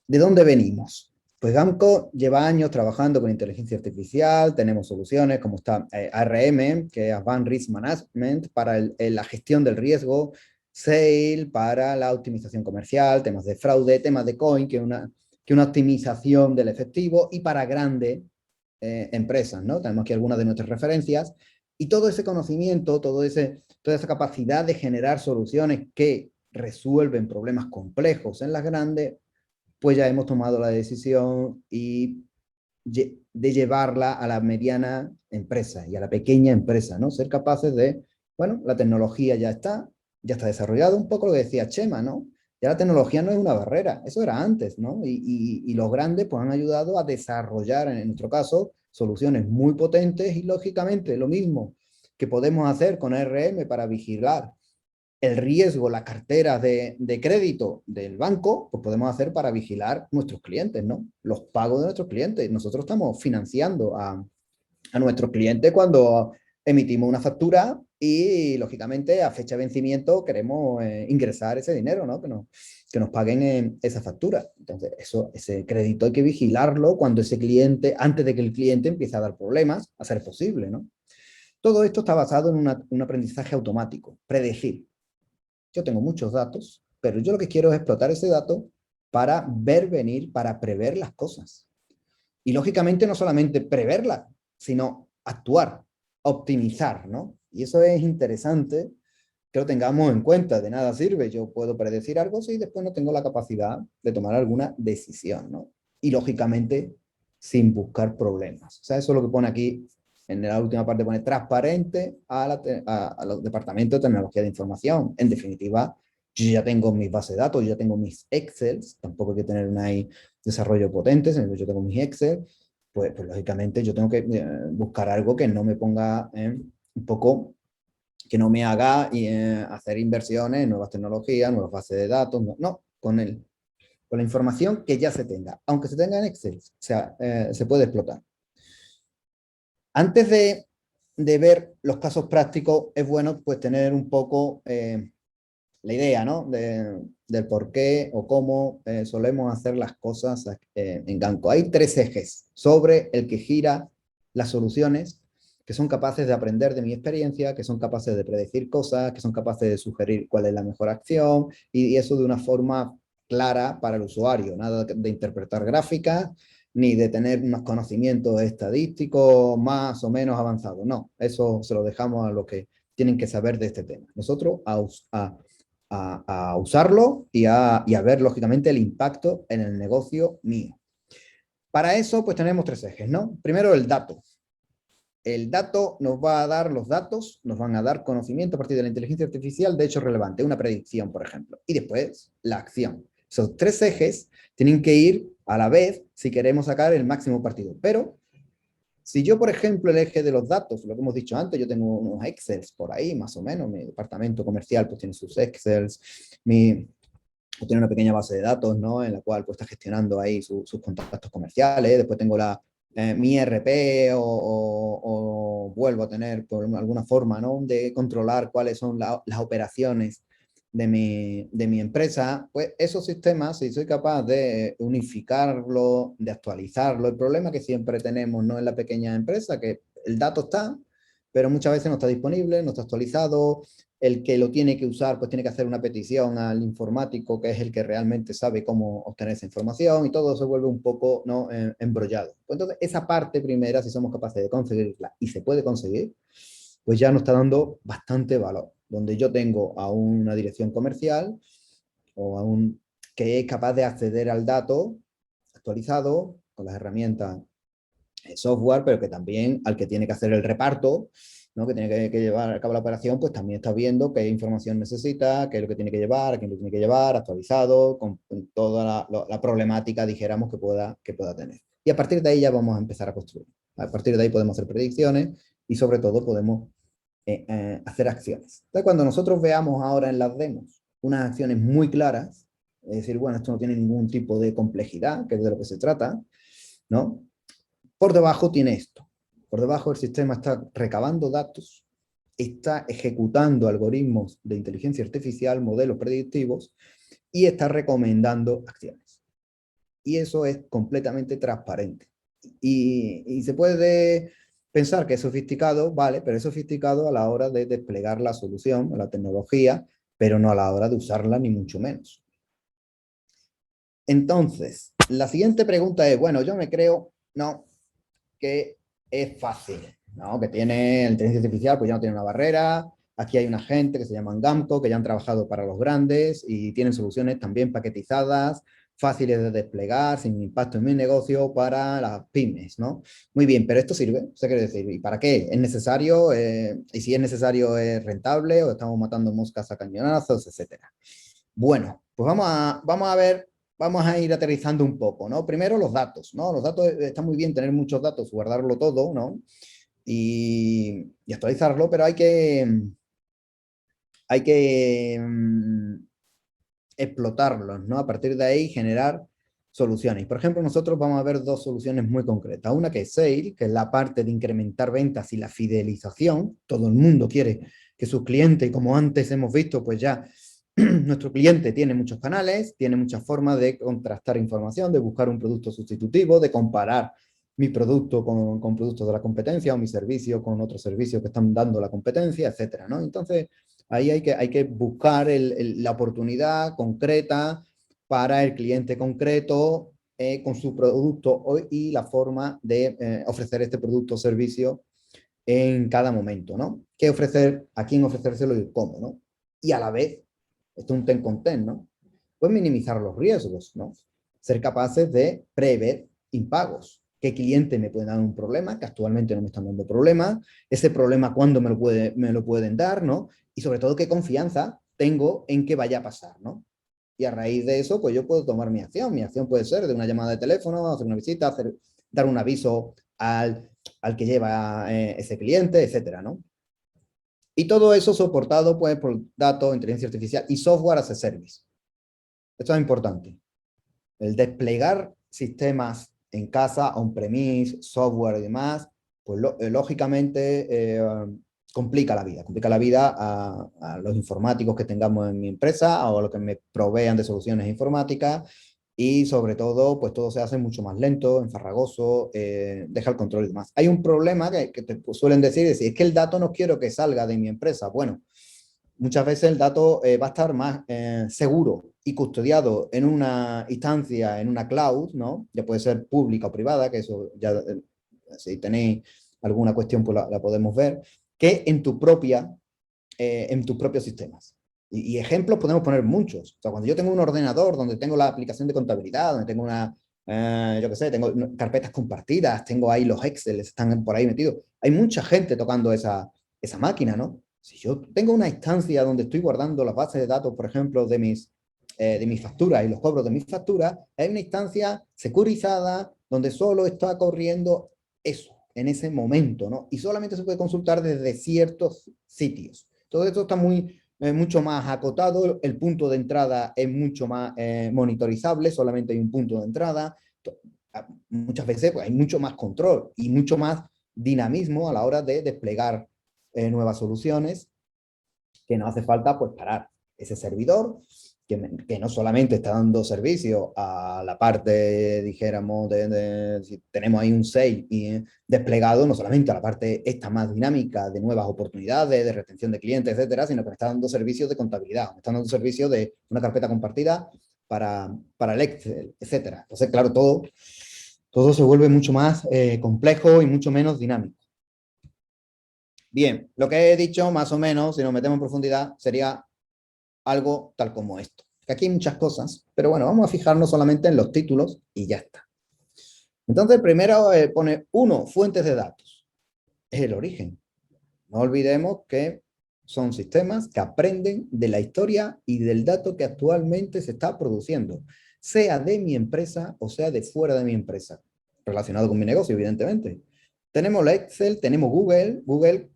¿de dónde venimos? Pues GAMCO lleva años trabajando con inteligencia artificial, tenemos soluciones como está ARM, que es Advanced Risk Management, para la gestión del riesgo, sale, para la optimización comercial, temas de fraude, temas de coin, que es una optimización del efectivo, y para grandes empresas, ¿no? Tenemos aquí algunas de nuestras referencias, y todo ese conocimiento, toda esa capacidad de generar soluciones que resuelven problemas complejos en las grandes, pues ya hemos tomado la decisión de llevarla a la mediana empresa y a la pequeña empresa, ¿no? Ser capaces de, bueno, la tecnología ya está desarrollado, un poco lo que decía Chema, ¿no? Ya la tecnología no es una barrera, eso era antes, ¿no? Y los grandes pues han ayudado a desarrollar, en nuestro caso, soluciones muy potentes y lógicamente lo mismo que podemos hacer con ARM para vigilar el riesgo, la cartera de crédito del banco, pues podemos hacer para vigilar nuestros clientes, ¿no? Los pagos de nuestros clientes. Nosotros estamos financiando a nuestros clientes cuando emitimos una factura y, lógicamente, a fecha de vencimiento queremos ingresar ese dinero, ¿no? Que nos paguen esa factura. Entonces, ese crédito hay que vigilarlo cuando ese cliente, antes de que el cliente empiece a dar problemas, a ser posible, ¿no? Todo esto está basado en un aprendizaje automático, predecir. Yo tengo muchos datos, pero yo lo que quiero es explotar ese dato para ver venir, para prever las cosas. Y lógicamente no solamente preverlas, sino actuar, optimizar, ¿no? Y eso es interesante que lo tengamos en cuenta. De nada sirve, yo puedo predecir algo si después no tengo la capacidad de tomar alguna decisión, ¿no? Y lógicamente sin buscar problemas. O sea, eso es lo que pone aquí, en la última parte pone transparente a los departamentos de tecnología de información. En definitiva, yo ya tengo mis bases de datos, yo ya tengo mis Excels, tampoco hay que tener un desarrollo potente, sino que yo tengo mis Excel, pues lógicamente yo tengo que buscar algo que no me ponga un poco, que no me haga hacer inversiones en nuevas tecnologías, nuevas bases de datos, no, con la información que ya se tenga, aunque se tenga en Excel, o sea, se puede explotar. Antes de ver los casos prácticos, es bueno pues tener un poco la idea, ¿no? Del por qué o cómo solemos hacer las cosas en Ganco. Hay 3 ejes sobre el que gira las soluciones, que son capaces de aprender de mi experiencia, que son capaces de predecir cosas, que son capaces de sugerir cuál es la mejor acción, y eso de una forma clara para el usuario, nada de interpretar gráficas, ni de tener unos conocimientos estadísticos más o menos avanzados. No, eso se lo dejamos a los que tienen que saber de este tema. Nosotros a usarlo y a ver, lógicamente, el impacto en el negocio mío. Para eso, pues tenemos 3 ejes, ¿no? Primero, el dato. El dato nos va a dar los datos, nos van a dar conocimiento a partir de la inteligencia artificial de hechos relevantes, una predicción, por ejemplo. Y después, la acción. Esos 3 ejes tienen que ir a la vez si queremos sacar el máximo partido. Pero si yo, por ejemplo, el eje de los datos, lo que hemos dicho antes, yo tengo unos Excels por ahí, más o menos, mi departamento comercial pues tiene sus Excels, tiene una pequeña base de datos, ¿no? En la cual pues está gestionando ahí sus contactos comerciales, después tengo mi ERP o vuelvo a tener por alguna forma, ¿no? De controlar cuáles son las operaciones de mi empresa, pues esos sistemas, si soy capaz de unificarlo, de actualizarlo, el problema que siempre tenemos, ¿no? En la pequeña empresa, que el dato está, pero muchas veces no está disponible, no está actualizado, el que lo tiene que usar, pues tiene que hacer una petición al informático, que es el que realmente sabe cómo obtener esa información, y todo se vuelve un poco, ¿no? Embrollado. Pues entonces, esa parte primera, si somos capaces de conseguirla, y se puede conseguir, pues ya nos está dando bastante valor. Donde yo tengo a una dirección comercial o que es capaz de acceder al dato actualizado con las herramientas software, pero que también al que tiene que hacer el reparto, ¿no? Que tiene que llevar a cabo la operación, pues también está viendo qué información necesita, qué es lo que tiene que llevar, a quién lo tiene que llevar, actualizado, con toda la problemática, dijéramos, que pueda tener. Y a partir de ahí ya vamos a empezar a construir. A partir de ahí podemos hacer predicciones y sobre todo podemos hacer acciones. Entonces, cuando nosotros veamos ahora en las demos unas acciones muy claras, es decir, bueno, esto no tiene ningún tipo de complejidad, que es de lo que se trata, ¿no? Por debajo tiene esto. Por debajo el sistema está recabando datos, está ejecutando algoritmos de inteligencia artificial, modelos predictivos, y está recomendando acciones. Y eso es completamente transparente. Y se puede pensar que es sofisticado, vale, pero es sofisticado a la hora de desplegar la solución, la tecnología, pero no a la hora de usarla, ni mucho menos. Entonces, la siguiente pregunta es, bueno, yo me creo, no, que es fácil, ¿no? Que tiene la inteligencia artificial, pues ya no tiene una barrera. Aquí hay una gente que se llaman Gamco, que ya han trabajado para los grandes y tienen soluciones también paquetizadas, fáciles de desplegar, sin impacto en mi negocio para las pymes, ¿no? Muy bien, pero esto sirve, ¿qué quiere decir? ¿Y para qué? ¿Es necesario? Y si es necesario, ¿es rentable? ¿O estamos matando moscas a cañonazos, etcétera? Bueno, pues vamos a ver, vamos a ir aterrizando un poco, ¿no? Primero los datos, ¿no? Los datos, está muy bien tener muchos datos, guardarlo todo, ¿no? Y actualizarlo, pero hay que explotarlos, ¿no? A partir de ahí generar soluciones. Por ejemplo, nosotros vamos a ver dos soluciones muy concretas. Una que es Sale, que es la parte de incrementar ventas y la fidelización. Todo el mundo quiere que sus clientes, y como antes hemos visto, pues ya nuestro cliente tiene muchos canales, tiene muchas formas de contrastar información, de buscar un producto sustitutivo, de comparar mi producto con productos de la competencia o mi servicio con otros servicios que están dando la competencia, etcétera, ¿no? Entonces, ahí hay que buscar la oportunidad concreta para el cliente concreto con su producto y la forma de ofrecer este producto o servicio en cada momento, ¿no? ¿Qué ofrecer? ¿A quién ofrecérselo y cómo, ¿no? Y a la vez, esto es un ten con ten, ¿no? Pues minimizar los riesgos, ¿no? Ser capaces de prever impagos. ¿Qué cliente me puede dar un problema? Que actualmente no me están dando problemas. Ese problema, ¿cuándo me lo pueden dar, ¿no? Y sobre todo, ¿qué confianza tengo en que vaya a pasar, ¿no? Y a raíz de eso, pues yo puedo tomar mi acción. Mi acción puede ser de una llamada de teléfono, hacer una visita, dar un aviso al que lleva ese cliente, etcétera, ¿no? Y todo eso soportado pues, por datos, inteligencia artificial y software as a service. Esto es importante. El desplegar sistemas en casa, on-premise, software y demás, pues lógicamente complica la vida a los informáticos que tengamos en mi empresa o a los que me provean de soluciones informáticas y sobre todo, pues todo se hace mucho más lento, enfarragoso, deja el control y demás. Hay un problema que te suelen decir, es que el dato no quiero que salga de mi empresa. Bueno, muchas veces el dato va a estar más seguro y custodiado en una instancia, en una cloud, ¿no? Ya puede ser pública o privada, que eso ya, si tenéis alguna cuestión, pues la podemos ver, que en tus propios sistemas. Y ejemplos podemos poner muchos. O sea, cuando yo tengo un ordenador donde tengo la aplicación de contabilidad, donde tengo yo qué sé, tengo carpetas compartidas, tengo ahí los Excel, están por ahí metidos. Hay mucha gente tocando esa máquina, ¿no? Si yo tengo una instancia donde estoy guardando las bases de datos, por ejemplo, de mis facturas y los cobros de mis facturas, hay una instancia securizada donde solo está corriendo eso en ese momento, ¿no? Y solamente se puede consultar desde ciertos sitios. Todo esto está mucho más acotado, el punto de entrada es mucho más monitorizable, solamente hay un punto de entrada. Muchas veces pues, hay mucho más control y mucho más dinamismo a la hora de desplegar nuevas soluciones, que no hace falta pues parar ese servidor que no solamente está dando servicio a la parte, dijéramos, si tenemos ahí un sale desplegado, no solamente a la parte esta más dinámica de nuevas oportunidades, de retención de clientes, etcétera, sino que me está dando servicios de contabilidad, me está dando servicios de una carpeta compartida para el Excel, etcétera. Entonces, claro, todo se vuelve mucho más complejo y mucho menos dinámico. Bien, lo que he dicho, más o menos, si nos metemos en profundidad, sería algo tal como esto. Aquí hay muchas cosas, pero bueno, vamos a fijarnos solamente en los títulos y ya está. Entonces, primero pone 1, fuentes de datos. Es el origen. No olvidemos que son sistemas que aprenden de la historia y del dato que actualmente se está produciendo, sea de mi empresa o sea de fuera de mi empresa, relacionado con mi negocio, evidentemente. Tenemos la Excel, tenemos Google,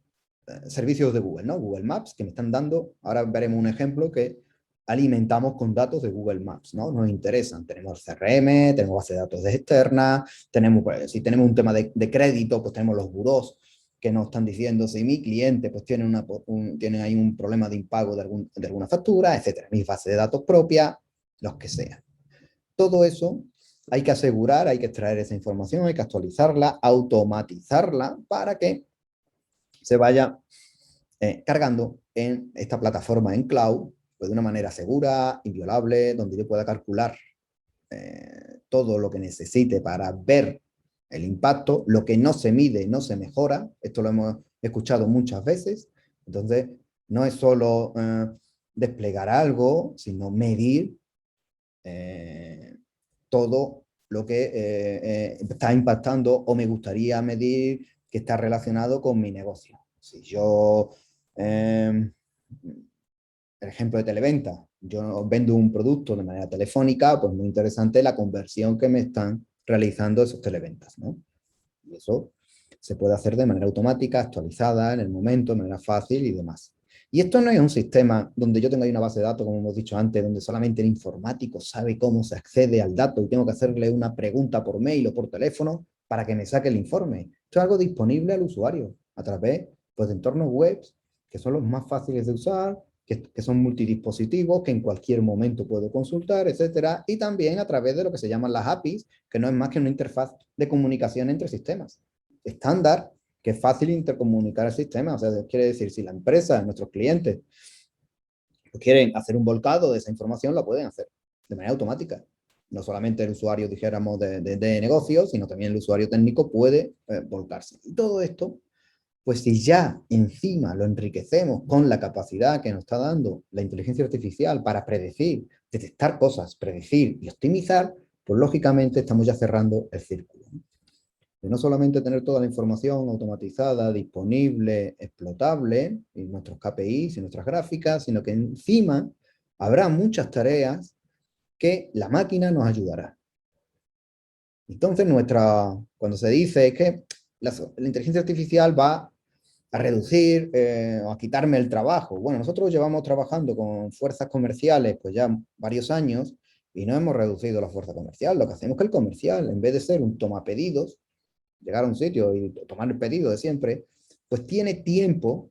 servicios de Google, ¿no? Google Maps, que me están dando, ahora veremos un ejemplo que alimentamos con datos de Google Maps, ¿no? Nos interesan. Tenemos CRM, tenemos base de datos externa, pues, si tenemos un tema de crédito, pues tenemos los burós que nos están diciendo si mi cliente pues tiene ahí un problema de impago de alguna factura, etcétera. Mi base de datos propia, los que sean. Todo eso hay que asegurar, hay que extraer esa información, hay que actualizarla, automatizarla para que se vaya cargando en esta plataforma en cloud, pues de una manera segura, inviolable, donde yo pueda calcular todo lo que necesite para ver el impacto. Lo que no se mide no se mejora. Esto lo hemos escuchado muchas veces. Entonces, no es solo desplegar algo, sino medir todo lo que está impactando o me gustaría medir que está relacionado con mi negocio. Si yo, el ejemplo de televenta, yo vendo un producto de manera telefónica, pues muy interesante la conversión que me están realizando esos televentas, ¿no? Y eso se puede hacer de manera automática, actualizada en el momento, de manera fácil y demás. Y esto no es un sistema donde yo tenga ahí una base de datos, como hemos dicho antes, donde solamente el informático sabe cómo se accede al dato y tengo que hacerle una pregunta por mail o por teléfono para que me saque el informe. Esto es algo disponible al usuario a través, pues, de entornos web que son los más fáciles de usar, que son multidispositivos, que en cualquier momento puedo consultar, etcétera, y también a través de lo que se llaman las APIs, que no es más que una interfaz de comunicación entre sistemas estándar, que es fácil intercomunicar el sistema. O sea, quiere decir, si la empresa, nuestros clientes, quieren hacer un volcado de esa información, la pueden hacer de manera automática. No solamente el usuario, dijéramos, de negocio, sino también el usuario técnico puede volcarse. Y todo esto, pues si ya encima lo enriquecemos con la capacidad que nos está dando la inteligencia artificial para predecir, detectar cosas, predecir y optimizar, pues lógicamente estamos ya cerrando el círculo. De no solamente tener toda la información automatizada, disponible, explotable, en nuestros KPIs y nuestras gráficas, sino que encima habrá muchas tareas que la máquina nos ayudará. Entonces, cuando se dice que la inteligencia artificial va a reducir o a quitarme el trabajo. Bueno, nosotros llevamos trabajando con fuerzas comerciales pues ya varios años y no hemos reducido la fuerza comercial. Lo que hacemos es que el comercial, en vez de ser un tomapedidos, llegar a un sitio y tomar el pedido de siempre, pues tiene tiempo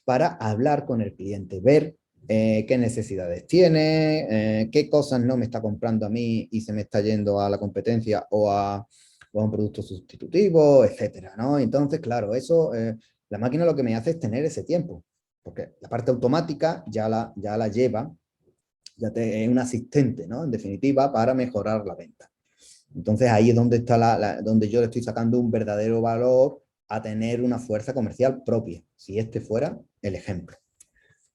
para hablar con el cliente, ver qué necesidades tiene, qué cosas no me está comprando a mí y se me está yendo a la competencia o a un producto sustitutivo, etcétera, ¿no? Entonces, claro, eso, la máquina lo que me hace es tener ese tiempo, porque la parte automática ya la lleva, es un asistente, ¿no? En definitiva, para mejorar la venta. Entonces ahí es donde está donde yo le estoy sacando un verdadero valor a tener una fuerza comercial propia, si este fuera el ejemplo.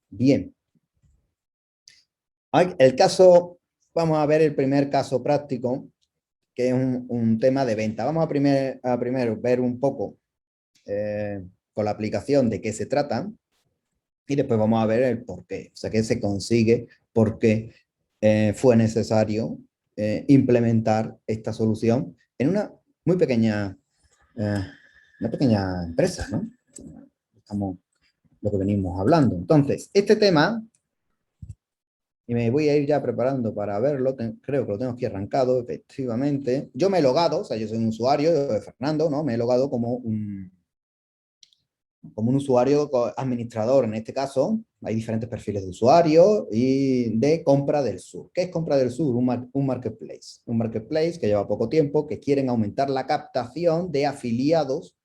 Bien. El caso, vamos a ver el primer caso práctico, que es un tema de venta. Vamos a primero ver un poco con la aplicación de qué se trata y después vamos a ver el por qué, o sea, qué se consigue, por qué fue necesario implementar esta solución en una muy pequeña, una pequeña empresa, ¿no? Estamos lo que venimos hablando. Entonces, este tema, y me voy a ir ya preparando para verlo, creo que lo tengo aquí arrancado, efectivamente. Yo me he logado, o sea, yo soy un usuario de Fernando, ¿no? Me he logado como un usuario administrador. En este caso, hay diferentes perfiles de usuario y de Compra del Sur. ¿Qué es Compra del Sur? Un marketplace. Un marketplace que lleva poco tiempo, que quieren aumentar la captación de afiliados,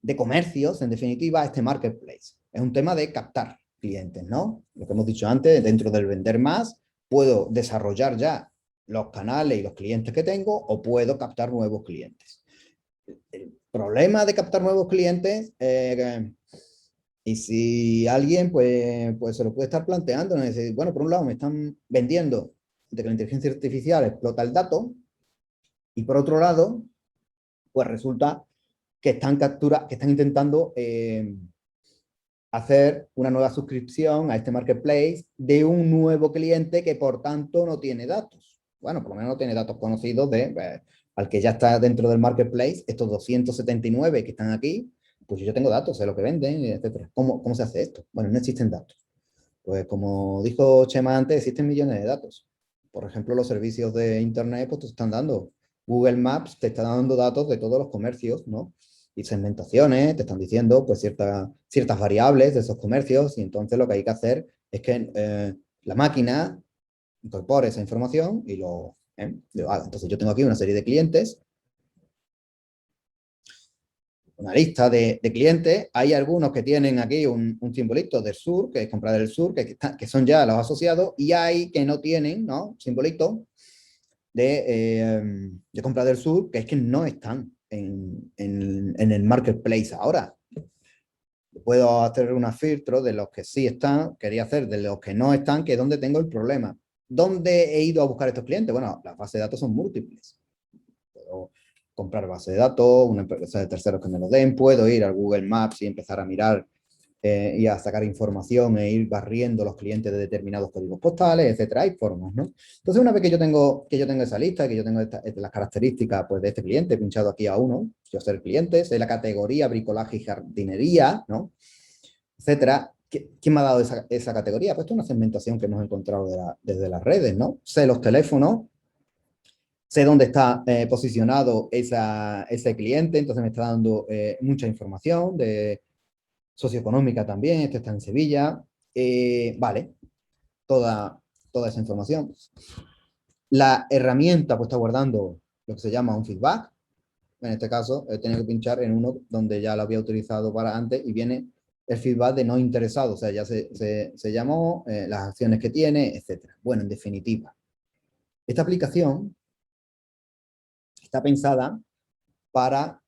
de comercios, en definitiva, a este marketplace. Es un tema de captar clientes, ¿no? Lo que hemos dicho antes, dentro del vender más, puedo desarrollar ya los canales y los clientes que tengo o puedo captar nuevos clientes. El problema de captar nuevos clientes, y si alguien pues se lo puede estar planteando, ¿no? Decir, bueno, por un lado me están vendiendo de que la inteligencia artificial explota el dato y por otro lado, pues resulta que están intentando hacer una nueva suscripción a este marketplace de un nuevo cliente que por tanto no tiene datos. Bueno, por lo menos no tiene datos conocidos al que ya está dentro del marketplace, estos 279 que están aquí, pues yo tengo datos, sé lo que venden, etc. ¿Cómo se hace esto? Bueno, no existen datos. Pues como dijo Chema antes, existen millones de datos. Por ejemplo, los servicios de Internet pues te están dando. Google Maps te está dando datos de todos los comercios, ¿no? Y segmentaciones, te están diciendo pues ciertas variables de esos comercios y entonces lo que hay que hacer es que la máquina incorpore esa información y lo haga. Entonces yo tengo aquí una serie de clientes una lista de clientes. Hay algunos que tienen aquí un simbolito del sur, que es compra del sur, que son ya los asociados, y hay que no tienen, ¿no? Simbolito de compra del sur, que es que no están en el marketplace ahora. Puedo hacer un filtro de los que sí están, quería hacer de los que no están, que es donde tengo el problema. ¿Dónde he ido a buscar estos clientes? Bueno, las bases de datos son múltiples. Puedo comprar base de datos, una empresa de terceros que me lo den, puedo ir al Google Maps y empezar a mirar y a sacar información e ir barriendo los clientes de determinados códigos postales, etcétera. Hay formas, ¿no? Entonces, una vez que yo tengo esa lista, que yo tengo las características pues, de este cliente, he pinchado aquí a uno, yo sé el cliente, sé la categoría bricolaje y jardinería, ¿no? Etcétera. ¿Quién me ha dado esa categoría? Pues esto es una segmentación que hemos encontrado desde las redes, ¿no? Sé los teléfonos, sé dónde está posicionado ese cliente, entonces me está dando mucha información de socioeconómica también, este está en Sevilla, vale, toda esa información. La herramienta pues está guardando lo que se llama un feedback. En este caso he tenido que pinchar en uno donde ya lo había utilizado para antes y viene el feedback de no interesado, o sea, ya se llamó, las acciones que tiene, etcétera. Bueno, en definitiva, esta aplicación está pensada para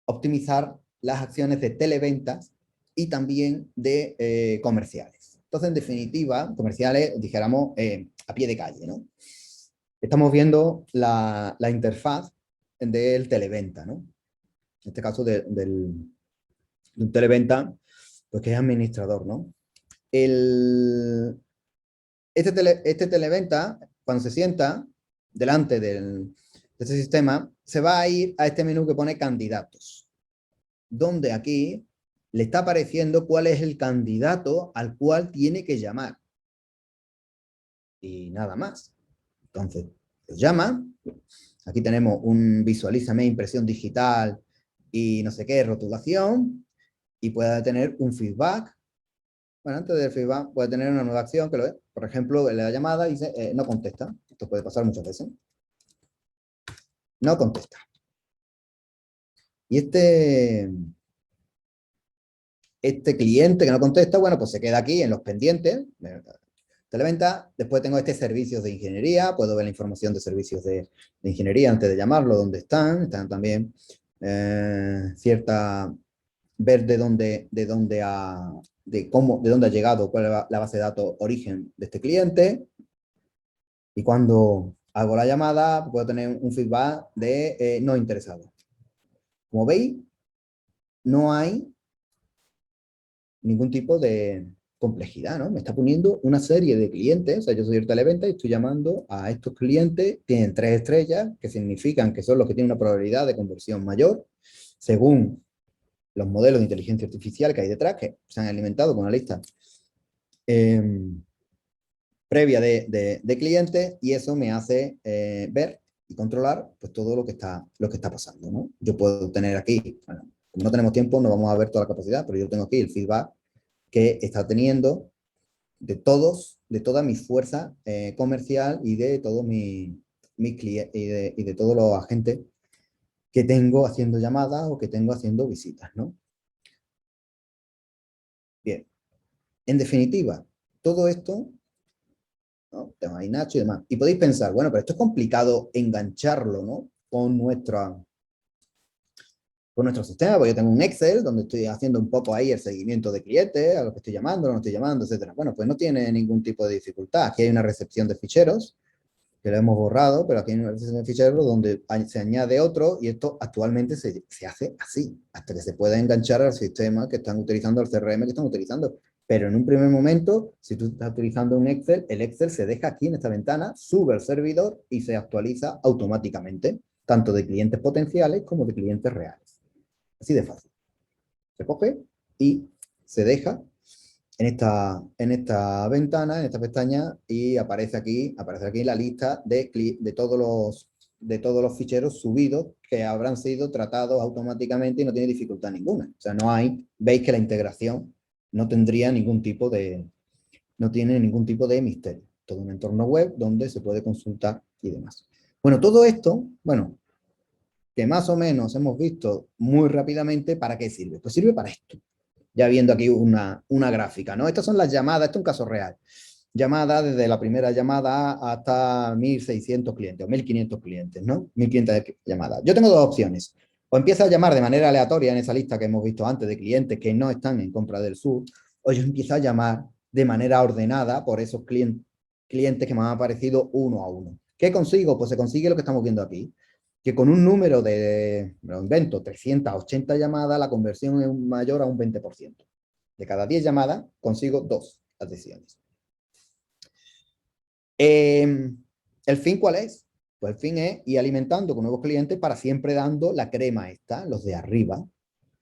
optimizar las acciones de televentas y también de comerciales. Entonces, en definitiva, comerciales, dijéramos, a pie de calle, ¿no? Estamos viendo la interfaz del televenta, ¿no? En este caso de un televenta, pues que es administrador, ¿no? Este televenta, cuando se sienta delante de este sistema, se va a ir a este menú que pone candidatos, donde aquí le está apareciendo cuál es el candidato al cual tiene que llamar. Y nada más. Entonces, llama. Aquí tenemos un visualízame, impresión digital y no sé qué, rotulación. Y puede tener un feedback. Bueno, antes del feedback puede tener una nueva acción que lo es. Por ejemplo, le da llamada y dice, no contesta. Esto puede pasar muchas veces. No contesta. Y este cliente que no contesta, bueno, pues se queda aquí en los pendientes. Televenta, después tengo servicios de ingeniería, puedo ver la información de servicios de ingeniería antes de llamarlo, dónde están también ver de dónde ha llegado, cuál es la base de datos origen de este cliente, y cuando hago la llamada puedo tener un feedback de no interesado. Como veis, no hay ningún tipo de complejidad, ¿no? Me está poniendo una serie de clientes, o sea, yo soy el televenta y estoy llamando a estos clientes, tienen 3 estrellas, que significan que son los que tienen una probabilidad de conversión mayor, según los modelos de inteligencia artificial que hay detrás, que se han alimentado con una lista previa de clientes, y eso me hace ver y controlar pues, todo lo que está pasando, ¿no? Yo puedo tener aquí, bueno, como no tenemos tiempo, no vamos a ver toda la capacidad, pero yo tengo aquí el feedback que está teniendo de toda mi fuerza comercial y de todos mis clientes y de todos los agentes que tengo haciendo llamadas o que tengo haciendo visitas, ¿no? Bien, en definitiva, todo esto, ¿no? Tengo ahí Nacho y demás. Y podéis pensar, bueno, pero esto es complicado engancharlo, ¿no? Con nuestro sistema, porque yo tengo un Excel donde estoy haciendo un poco ahí el seguimiento de clientes, a los que estoy llamando, no estoy llamando, etcétera. Bueno, pues no tiene ningún tipo de dificultad. Aquí hay una recepción de ficheros, que lo hemos borrado, pero aquí hay una recepción de ficheros donde se añade otro, y esto actualmente se hace así, hasta que se pueda enganchar al sistema que están utilizando, al CRM que están utilizando. Pero en un primer momento, si tú estás utilizando un Excel, el Excel se deja aquí en esta ventana, sube al servidor y se actualiza automáticamente, tanto de clientes potenciales como de clientes reales. Así de fácil. Se coge y se deja en esta ventana, en esta pestaña, y aparece aquí la lista de todos los ficheros subidos que habrán sido tratados automáticamente y no tiene dificultad ninguna. O sea, veis que la integración no tendría no tiene ningún tipo de misterio. Todo un entorno web donde se puede consultar y demás. Bueno, todo esto, bueno, que más o menos hemos visto muy rápidamente, ¿para qué sirve? Pues sirve para esto. Ya viendo aquí una gráfica, ¿no? Estas son las llamadas, esto es un caso real. Llamadas desde la primera llamada hasta 1.600 clientes o 1.500 clientes, ¿no? 1.500 llamadas. Yo tengo dos opciones. O empiezo a llamar de manera aleatoria en esa lista que hemos visto antes de clientes que no están en Compra del Sur, o yo empiezo a llamar de manera ordenada por esos clientes que me han aparecido uno a uno. ¿Qué consigo? Pues se consigue lo que estamos viendo aquí, que con un número de, me lo invento, 380 llamadas, la conversión es mayor a un 20%. De cada 10 llamadas consigo 2 adhesiones. ¿El fin cuál es? Pues el fin es ir alimentando con nuevos clientes para siempre dando la crema esta, los de arriba,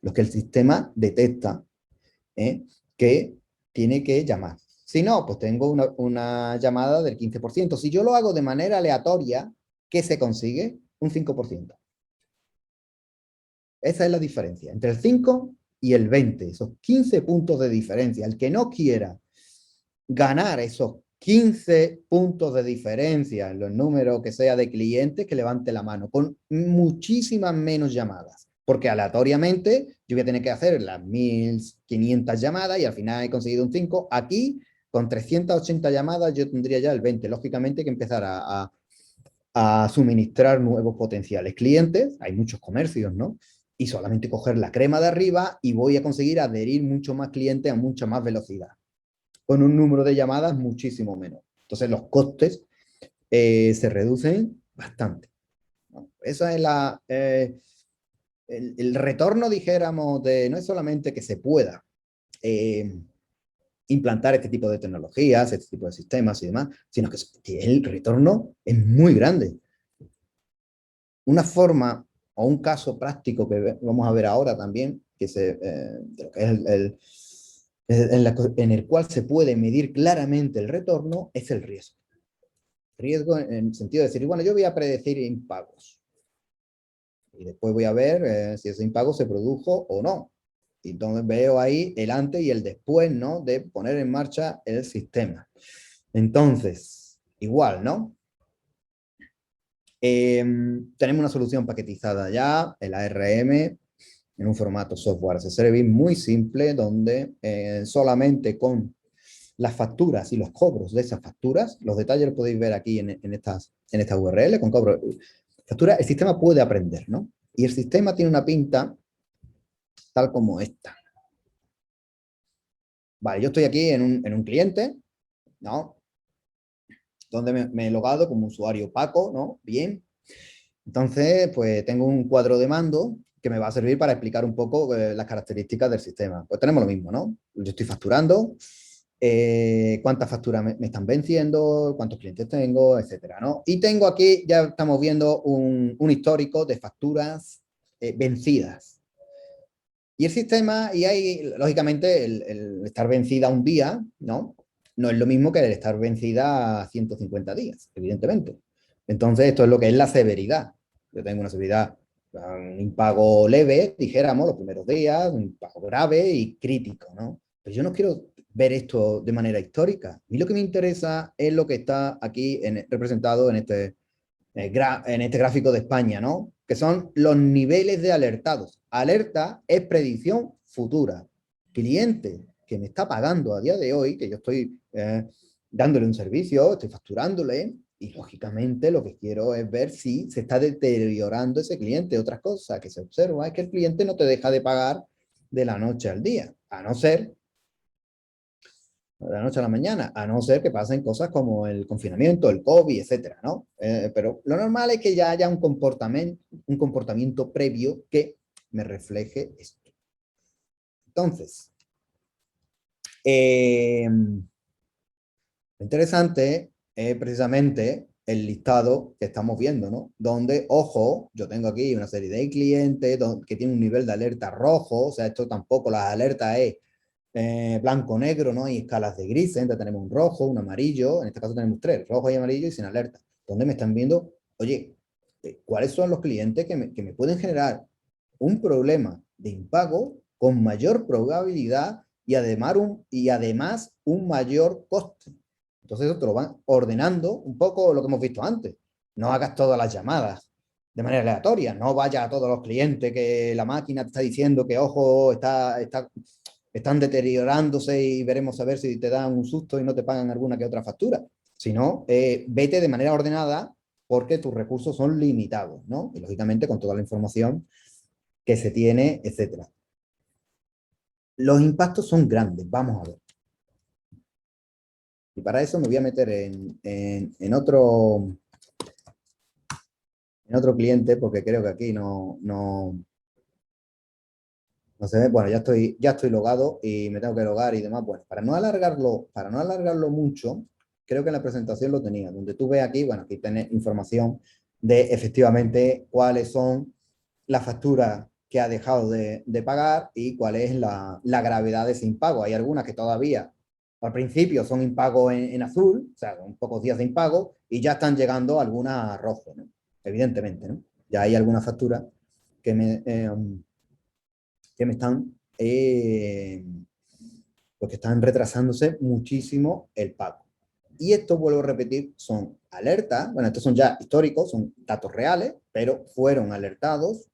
los que el sistema detecta que tiene que llamar. Si no, pues tengo una llamada del 15%. Si yo lo hago de manera aleatoria, ¿qué se consigue? Un 5%. Esa es la diferencia entre el 5 y el 20, esos 15 puntos de diferencia. El que no quiera ganar esos 15 puntos de diferencia en los números que sea de clientes, que levante la mano, con muchísimas menos llamadas. Porque aleatoriamente yo voy a tener que hacer las 1.500 llamadas y al final he conseguido un 5. Aquí, con 380 llamadas, yo tendría ya el 20. Lógicamente hay que empezar a suministrar nuevos potenciales clientes. Hay muchos comercios, ¿no? Y solamente coger la crema de arriba y voy a conseguir adherir mucho más clientes a mucha más velocidad, con un número de llamadas muchísimo menos. Entonces los costes se reducen bastante, ¿no? Esa es el retorno, dijéramos, no es solamente que se pueda implantar este tipo de tecnologías, este tipo de sistemas y demás, sino que el retorno es muy grande. Una forma o un caso práctico que vamos a ver ahora también, que de lo que es en el cual se puede medir claramente el retorno, es el riesgo. Riesgo en el sentido de decir, bueno, yo voy a predecir impagos. Y después voy a ver si ese impago se produjo o no. Y entonces veo ahí el antes y el después, ¿no? De poner en marcha el sistema. Entonces, igual, ¿no? Tenemos una solución paquetizada ya, el ARM, en un formato software as a service muy simple, donde solamente con las facturas y los cobros de esas facturas, los detalles los podéis ver aquí en esta URL, con cobro factura, el sistema puede aprender, ¿no? Y el sistema tiene una pinta tal como esta. Vale, yo estoy aquí en un cliente, ¿no? Donde me he logado como usuario Paco, ¿no? Bien. Entonces, pues tengo un cuadro de mando que me va a servir para explicar un poco las características del sistema. Pues tenemos lo mismo, ¿no? Yo estoy facturando, cuántas facturas me están venciendo, cuántos clientes tengo, etcétera, ¿no? Y tengo aquí, ya estamos viendo un histórico de facturas vencidas. Y el sistema, y ahí, lógicamente, el estar vencida un día, ¿no? No es lo mismo que el estar vencida a 150 días, evidentemente. Entonces, esto es lo que es la severidad. Yo tengo una severidad, un impago leve, dijéramos, los primeros días, un impago grave y crítico, ¿no? Pero yo no quiero ver esto de manera histórica. A mí lo que me interesa es lo que está aquí representado en este gráfico de España, ¿no? Que son los niveles de alertados. Alerta es predicción futura. Cliente que me está pagando a día de hoy, que yo estoy dándole un servicio, estoy facturándole, y lógicamente lo que quiero es ver si se está deteriorando ese cliente. Otra cosa que se observa es que el cliente no te deja de pagar de la noche al día, a no ser de la noche a la mañana, a no ser que pasen cosas como el confinamiento, el COVID, etcétera, ¿no? Pero lo normal es que ya haya un comportamiento previo que me refleje esto. Entonces, lo interesante es precisamente el listado que estamos viendo, ¿no? Donde, ojo, yo tengo aquí una serie de clientes que tienen un nivel de alerta rojo, o sea, esto tampoco, las alertas es blanco-negro, ¿no? Hay escalas de grises, entonces tenemos un rojo, un amarillo, en este caso tenemos 3, rojo y amarillo y sin alerta, donde me están viendo, oye, ¿cuáles son los clientes que me pueden generar un problema de impago con mayor probabilidad y además un mayor coste? Entonces eso te lo van ordenando un poco lo que hemos visto antes. No hagas todas las llamadas. de manera aleatoria. No vaya a todos los clientes que la máquina te está diciendo que, ojo, están deteriorándose y veremos a ver si te dan un susto y no te pagan alguna que otra factura. Sino, vete de manera ordenada porque tus recursos son limitados, ¿no? Y lógicamente con toda la información que se tiene, etcétera. Los impactos son grandes, vamos a ver. Y para eso me voy a meter en otro cliente, porque creo que aquí no se ve. Bueno, ya estoy logado y me tengo que logar y demás. Bueno, para no alargarlo mucho, creo que en la presentación lo tenía, donde tú ves aquí, bueno, aquí tenés información de efectivamente cuáles son las facturas que ha dejado de pagar y cuál es la gravedad de ese impago. Hay algunas que todavía al principio son impagos en azul, o sea, con pocos días de impago, y ya están llegando algunas a rojo, ¿no? Evidentemente, ¿no? Ya hay algunas facturas que me están, pues que están retrasándose muchísimo el pago. Y esto, vuelvo a repetir, son alertas, bueno, estos son ya históricos, son datos reales, pero fueron alertados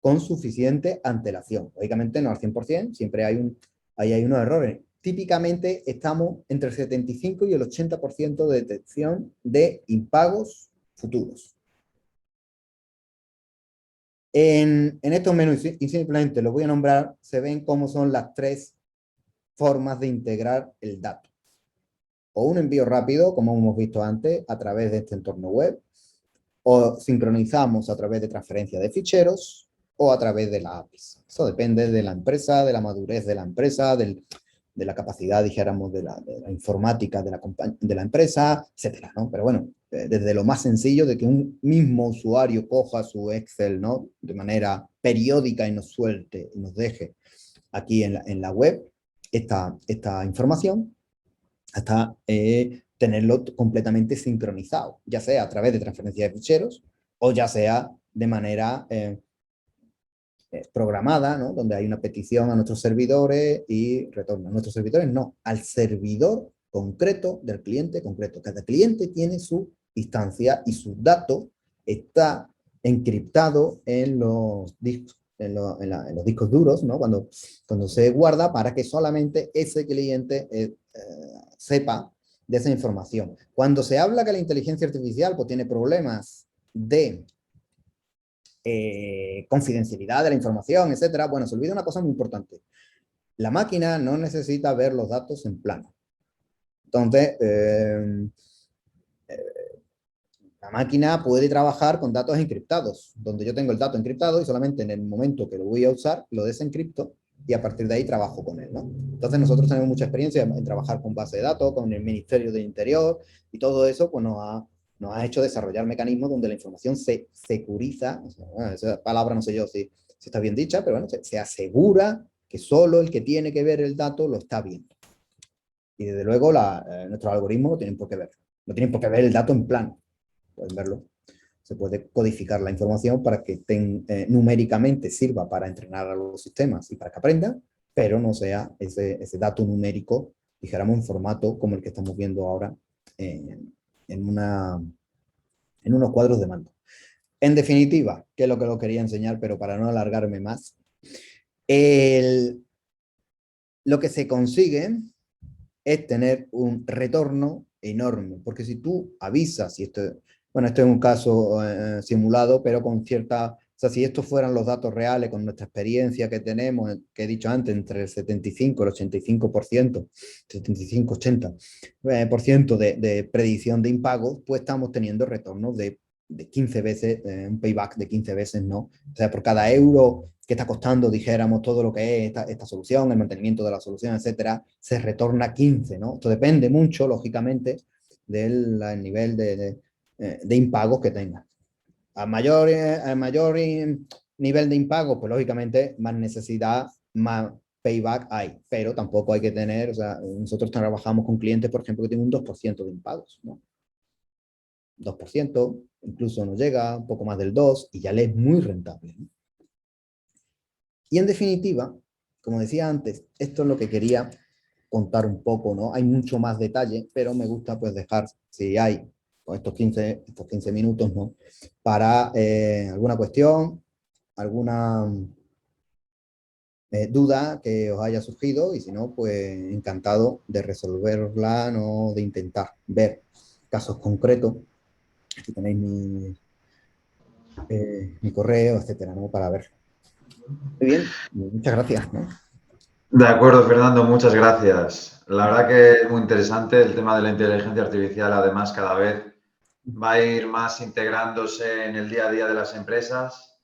con suficiente antelación. Lógicamente no al 100%, siempre hay unos errores. Típicamente estamos entre el 75 y el 80% de detección de impagos futuros. En estos menús, y simplemente los voy a nombrar, se ven cómo son las tres formas de integrar el dato. O un envío rápido, como hemos visto antes, a través de este entorno web, o sincronizamos a través de transferencia de ficheros, o a través de la APIs. Eso depende de la empresa, de la madurez de la empresa, de la capacidad, dijéramos, de la informática de la empresa, etcétera, ¿no? Pero bueno, desde lo más sencillo de que un mismo usuario coja su Excel, ¿no? De manera periódica y nos suelte y nos deje aquí en la web esta información, hasta tenerlo completamente sincronizado, ya sea a través de transferencia de ficheros o ya sea de manera programada, ¿no? Donde hay una petición a nuestros servidores y retorno. A nuestros servidores no, al servidor concreto del cliente concreto. Cada cliente tiene su instancia y su dato está encriptado en los discos, en los discos duros, ¿no? Cuando se guarda para que solamente ese cliente sepa de esa información. Cuando se habla que la inteligencia artificial pues, tiene problemas de confidencialidad de la información, etcétera, bueno, se olvida una cosa muy importante. La máquina no necesita ver los datos en plano. Entonces, la máquina puede trabajar con datos encriptados, donde yo tengo el dato encriptado y solamente en el momento que lo voy a usar, lo desencripto y a partir de ahí trabajo con él, ¿no? Entonces nosotros tenemos mucha experiencia en trabajar con base de datos, con el Ministerio del Interior y todo eso pues nos ha hecho desarrollar mecanismos donde la información se securiza, o sea, bueno, esa palabra no sé yo si está bien dicha, pero bueno, se asegura que solo el que tiene que ver el dato lo está viendo. Y desde luego nuestros algoritmos no tienen por qué ver. No tienen por qué ver el dato en plano. Pueden verlo. Se puede codificar la información para que numéricamente sirva para entrenar a los sistemas y para que aprendan, pero no sea ese dato numérico, dijéramos, en formato como el que estamos viendo ahora en unos cuadros de mando. En definitiva, que es lo que lo quería enseñar, pero para no alargarme más, lo que se consigue es tener un retorno enorme, porque si tú avisas, y esto es un caso simulado, pero con cierta, o sea, si estos fueran los datos reales, con nuestra experiencia que tenemos, que he dicho antes, entre el 75 y el 85%, 75-80% de predicción de impagos, pues estamos teniendo retornos de 15 veces, un payback de 15 veces, ¿no? O sea, por cada euro que está costando, dijéramos, todo lo que es esta solución, el mantenimiento de la solución, etcétera, se retorna 15, ¿no? Esto depende mucho, lógicamente, del nivel de impagos que tenga. A mayor nivel de impago, pues lógicamente más necesidad, más payback hay, pero tampoco hay que tener, o sea, nosotros trabajamos con clientes, por ejemplo, que tienen un 2% de impagos, ¿no? 2%, incluso nos llega un poco más del 2% y ya le es muy rentable, ¿no? Y en definitiva, como decía antes, esto es lo que quería contar un poco, ¿no? Hay mucho más detalle, pero me gusta pues dejar, si hay pues, estos 15 minutos, ¿no? Para alguna cuestión, alguna duda que os haya surgido, y si no, pues encantado de resolverla, ¿no? De intentar ver casos concretos. Aquí tenéis mi correo, etcétera, ¿no? Para verlo. Muy bien, muchas gracias, ¿no? De acuerdo, Fernando, muchas gracias. La verdad que es muy interesante el tema de la inteligencia artificial, además cada vez va a ir más integrándose en el día a día de las empresas